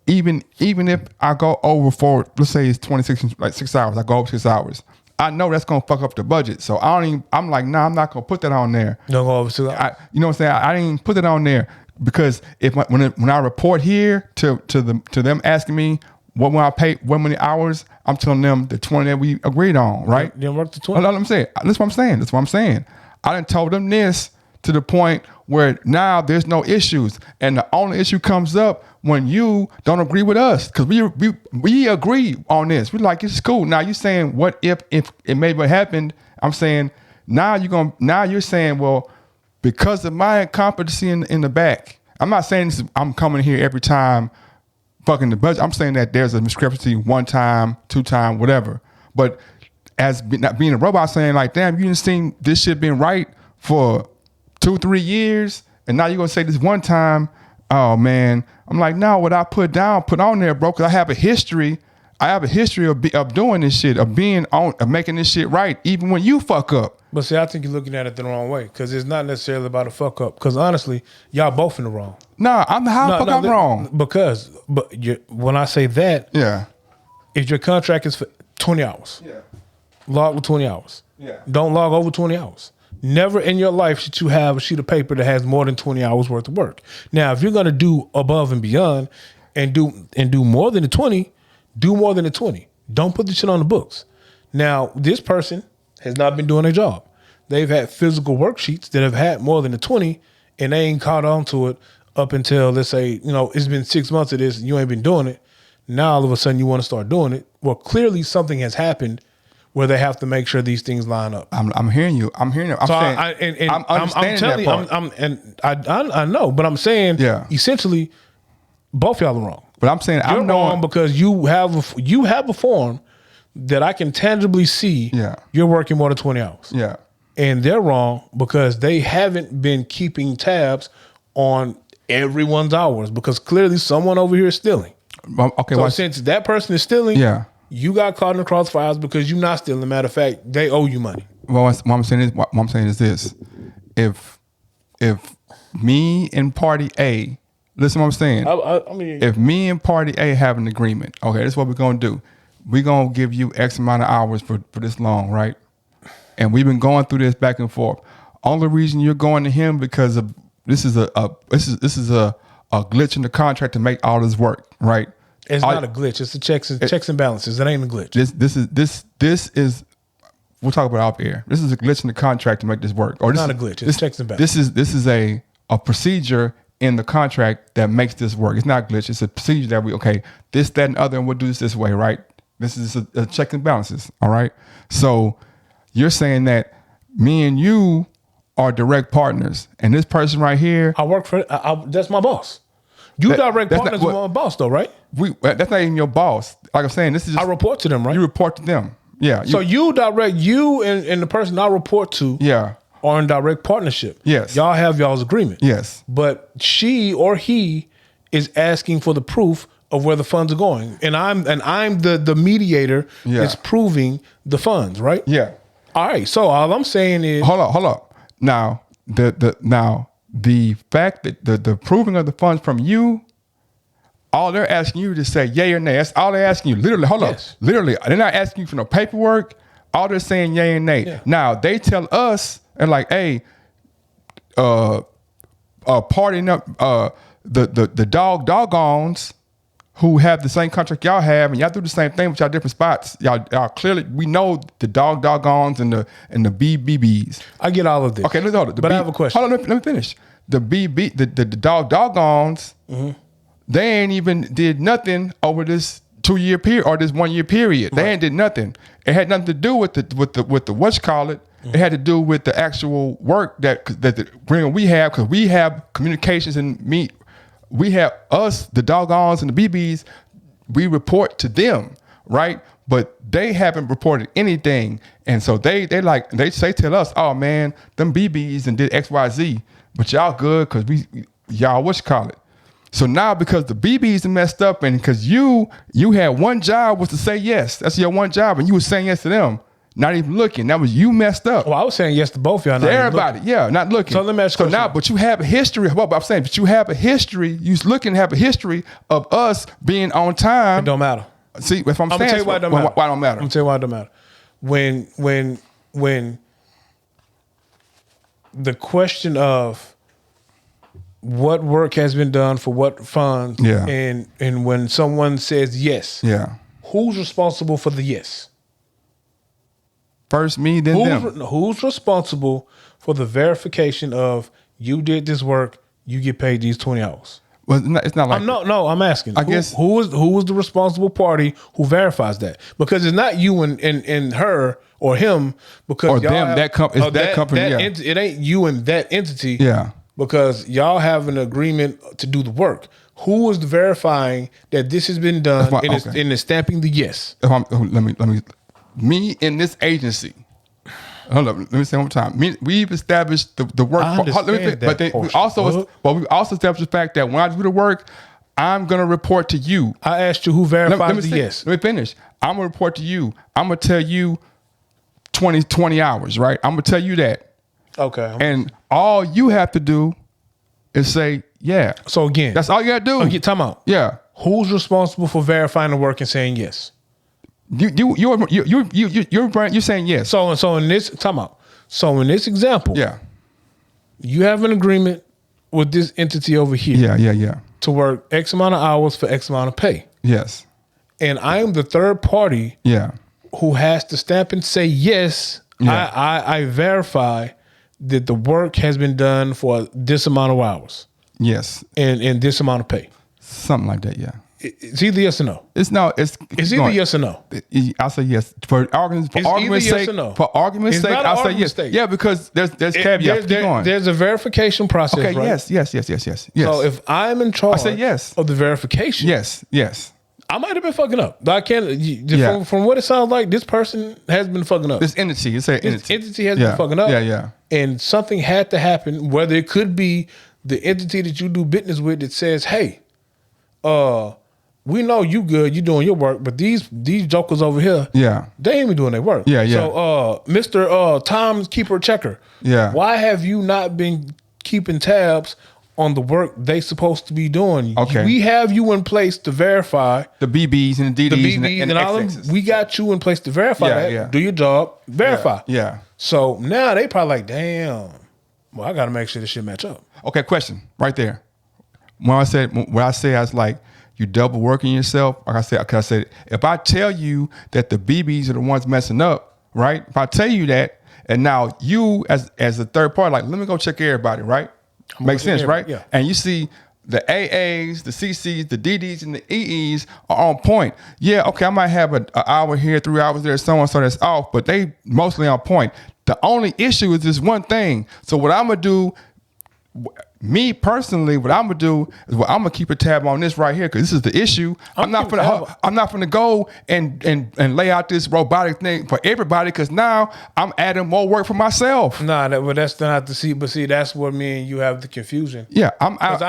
even if I go over for, let's say it's 6 hours, I go over 6 hours, I know that's gonna fuck up the budget. So I'm like, nah, I'm not gonna put that on there. Don't go over 6 hours. You know what I'm saying? I didn't even put it on there because when I report here to them asking me what many hours, I'm telling them the 20 that we agreed on, right? Didn't work the 20. That's what I'm saying. That's what I'm saying. I done told them this to the point where now there's no issues, and the only issue comes up when you don't agree with us, because we agree on this. We like, it's cool. Now you saying what if it maybe happened? I'm saying now you're saying, well, because of my incompetency in the back. I'm not saying I'm coming here every time fucking the budget. I'm saying that there's a discrepancy 1 time, 2 time, whatever. But as not being a robot, saying like, damn, you didn't see this shit been right for 2-3 years, and now you're gonna say this 1 time. Oh man, I'm like, no, what I put on there, bro, because I have a history of doing this shit, of making this shit right, even when you fuck up. But see, I think you're looking at it the wrong way, because it's not necessarily about a fuck up. Because honestly, y'all both in the wrong. Nah, I'm wrong. When I say that, Yeah. if your contract is for 20 hours, Yeah. log with 20 hours. Yeah. Don't log over 20 hours. Never in your life should you have a sheet of paper that has more than 20 hours worth of work. Now, if you're going to do above and beyond and do more than the 20, do more than the 20. Don't put the shit on the books. Now, this person has not been doing their job. They've had physical worksheets that have had more than the 20, and they ain't caught on to it up until, let's say, it's been 6 months of this and you ain't been doing it. Now, all of a sudden, you want to start doing it. Well, clearly something has happened where they have to make sure these things line up. I'm hearing you. I'm saying, I'm understanding that part. I know, but I'm saying, essentially, both y'all are wrong. But I'm saying you're wrong because you have a form that I can tangibly see. Yeah. You're working more than 20 hours. Yeah. And they're wrong because they haven't been keeping tabs on everyone's hours, because clearly someone over here is stealing. Okay. So since that person is stealing, yeah, you got caught in the crossfires because you're not stealing. Matter of fact, they owe you money. Well, what I'm saying is this: if me and party A, listen, what I'm saying. I mean, if me and party A have an agreement, okay, this is what we're gonna do. We're gonna give you X amount of hours for this long, right? And we've been going through this back and forth. Only reason you're going to him because of this is a glitch in the contract to make all this work, right? It's not a glitch. It's the checks and balances. It ain't a glitch. This is we'll talk about it off air. This is a glitch in the contract to make this work. Or it's not a glitch. It's checks and balances. This is a procedure in the contract that makes this work. It's not a glitch. It's a procedure that this, that, and other, and we'll do this way, right? This is a check and balances. All right. So you're saying that me and you are direct partners, and this person right here, I work for. That's my boss. Direct partners with my boss, though, right? That's not even your boss. Like I'm saying, this is just, I report to them, right? You report to them. Yeah. So you and the person I report to, are in direct partnership. Yes. Y'all have y'all's agreement. Yes. But she or he is asking for the proof of where the funds are going, and I'm the mediator that's proving the funds, right? Yeah. All right. So all I'm saying is, hold up. Now the fact that the proving of the funds from you, all they're asking you to say yay or nay. That's all they're asking you. Literally, hold up. Literally, they're not asking you for no paperwork. All they're saying yay and nay. Yeah. Now they tell us and like, hey, partying up the doggones who have the same contract y'all have, and y'all do the same thing with y'all different spots. Y'all clearly, we know the doggones and the BBBs. I get all of this. Okay, let's hold it. But I have a question. Hold on, let me finish. The doggones, they ain't even did nothing over this 2-year period or this 1 year period. They ain't did nothing. It had nothing to do with the whatchamacallit. It had to do with the actual work that the agreement we have, because we have communications and meet. We have us, the doggons and the BBs, we report to them, right? But they haven't reported anything. And so they tell us, oh man, them BBs and did XYZ, but y'all good because y'all whatchamacallit. So now because the BBs are messed up and because you had one job was to say yes. That's your one job. And you were saying yes to them, not even looking. That was you messed up. Well, I was saying yes to both of y'all. To everybody, yeah, not looking. So let me ask you a now, question. but you have a history. Well, I'm saying, but you have a history. You looking to have a history of us being on time. It don't matter. See, if I'm I'm saying, gonna tell you why it don't matter. Why it don't matter? I'm gonna tell you why it don't matter. When the question of what work has been done for what funds, Yeah. and when someone says yes, Yeah. who's responsible for the yes? First me, then them. Who's responsible for the verification of you did this work, you get paid these 20 hours? Well, it's not like I'm asking. I guess- who is the responsible party who verifies that? Because it's not you and her or him. Because Or y'all them, have- that company. Yeah. It ain't you and that entity. Yeah. Because y'all have an agreement to do the work. Who is verifying that this has been done That's why- okay. and is stamping the yes? Let me. Me in this agency. Hold up. Let me say one more time. We've established the work. I understand that but then portion, we've also established the fact that when I do the work, I'm gonna report to you. I asked you who verifies the say- yes. Let me finish. I'm gonna report to you. I'm gonna tell you 20 hours, right? I'm gonna tell you that. Okay. And all you have to do is say, yeah. So again, That's all you gotta do. okay, time out. Yeah. Who's responsible for verifying the work and saying yes? You're saying yes. So in this time out. So in this example, Yeah. you have an agreement with this entity over here Yeah. to work X amount of hours for X amount of pay. Yes. And I am the third party Yeah. who has to stamp and say yes. Yeah. I verify that the work has been done for this amount of hours Yes. and this amount of pay. Something like that, yeah. It's either yes or no. It's It's either yes or no. I'll say yes. For argument's either yes sake, or no. for argument's It's sake, not an I'll say argument yes. sake. Yeah, because there's caveats. Keep going. There's a verification process, Okay, right? yes. So if I'm in charge say yes. of the verification, yes. I might have been fucking up. I can't. Yeah. From what it sounds like, this person has been fucking up. This entity, it's an This entity. entity has been fucking up. Yeah. And something had to happen, whether it could be the entity that you do business with that says, hey, we know you good, you doing your work, but these jokers over here, Yeah. they ain't even doing their work. Yeah. So Mr. Tom's keeper checker, Yeah. why have you not been keeping tabs on the work they supposed to be doing? Okay. We have you in place to verify The BBs and the the DDs BBs and and all them. XXs. We got you in place to verify Yeah, that. yeah. Do your job, verify. Yeah. So now they probably like, damn. Well, I got to make sure this shit match up. Okay, question right there. When I say I was like, you double working yourself. Like I said, if I tell you that the BBs are the ones messing up, right? If I tell you that, and now you as a third party, like, let me go check everybody, right? Makes sense, right? Yeah. And you see the AAs, the CCs, the DDs, and the EEs are on point. Yeah, okay, I might have an hour here, 3 hours there, so on, so that's off, but they mostly on point. The only issue is this one thing. So what I'm gonna do, me personally, what I'm gonna do is, I'm gonna keep a tab on this right here because this is the issue. I'm not gonna go and lay out this robotic thing for everybody because now I'm adding more work for myself. Nah, but that's not the see. But see, that's what me and you have the confusion. Yeah, I'm Because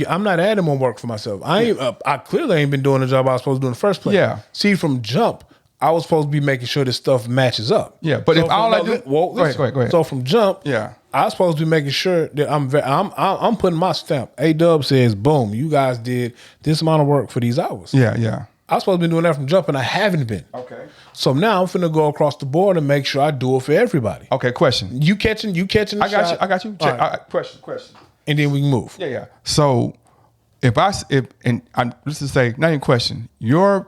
I'm not adding more work for myself. I clearly ain't been doing the job I was supposed to do in the first place. Yeah. See, from jump, I was supposed to be making sure this stuff matches up. Yeah, but if all I do- go ahead. So from jump, Yeah. I was supposed to be making sure that I'm putting my stamp. A-Dub says, boom, you guys did this amount of work for these hours. Yeah. I was supposed to be doing that from jump, and I haven't been. Okay. So now I'm finna go across the board and make sure I do it for everybody. Okay, question. You catching the I got shot. you. All Check. right. Question. And then we can move. Yeah. So let's just say, not even question. Your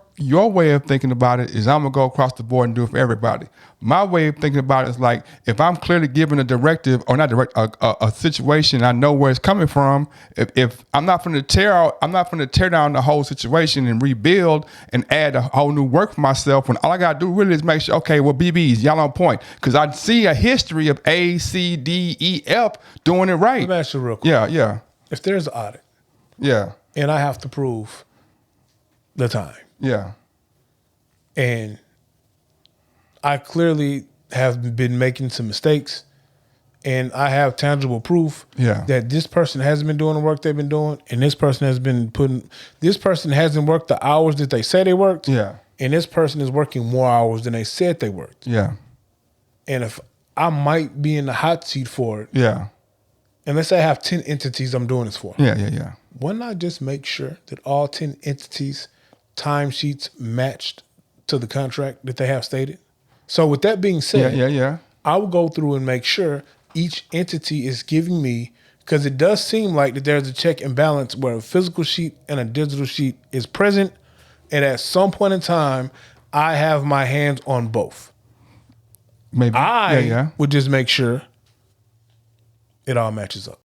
way of thinking about it is I'm gonna go across the board and do it for everybody. My way of thinking about it is like, if I'm clearly given a directive or not a situation, I know where it's coming from. If I'm not going to tear down the whole situation and rebuild and add a whole new work for myself. When all I gotta do really is make sure, okay, well, BBs, y'all on point, because I see a history of A, C, D, E, F doing it right. Let me ask you real quick. Yeah. If there's an audit Yeah. and I have to prove the time, Yeah. and I clearly have been making some mistakes, and I have tangible proof that this person hasn't been doing the work they've been doing, and this person hasn't worked the hours that they say they worked, and this person is working more hours than they said they worked. Yeah. And if I might be in the hot seat for it, and let's say I have 10 entities I'm doing this for. Yeah. Why not just make sure that all 10 entities' timesheets matched to the contract that they have stated? So with that being said, I will go through and make sure each entity is giving me, because it does seem like that there's a check and balance where a physical sheet and a digital sheet is present, and at some point in time, I have my hands on both. Maybe I would just make sure it all matches up.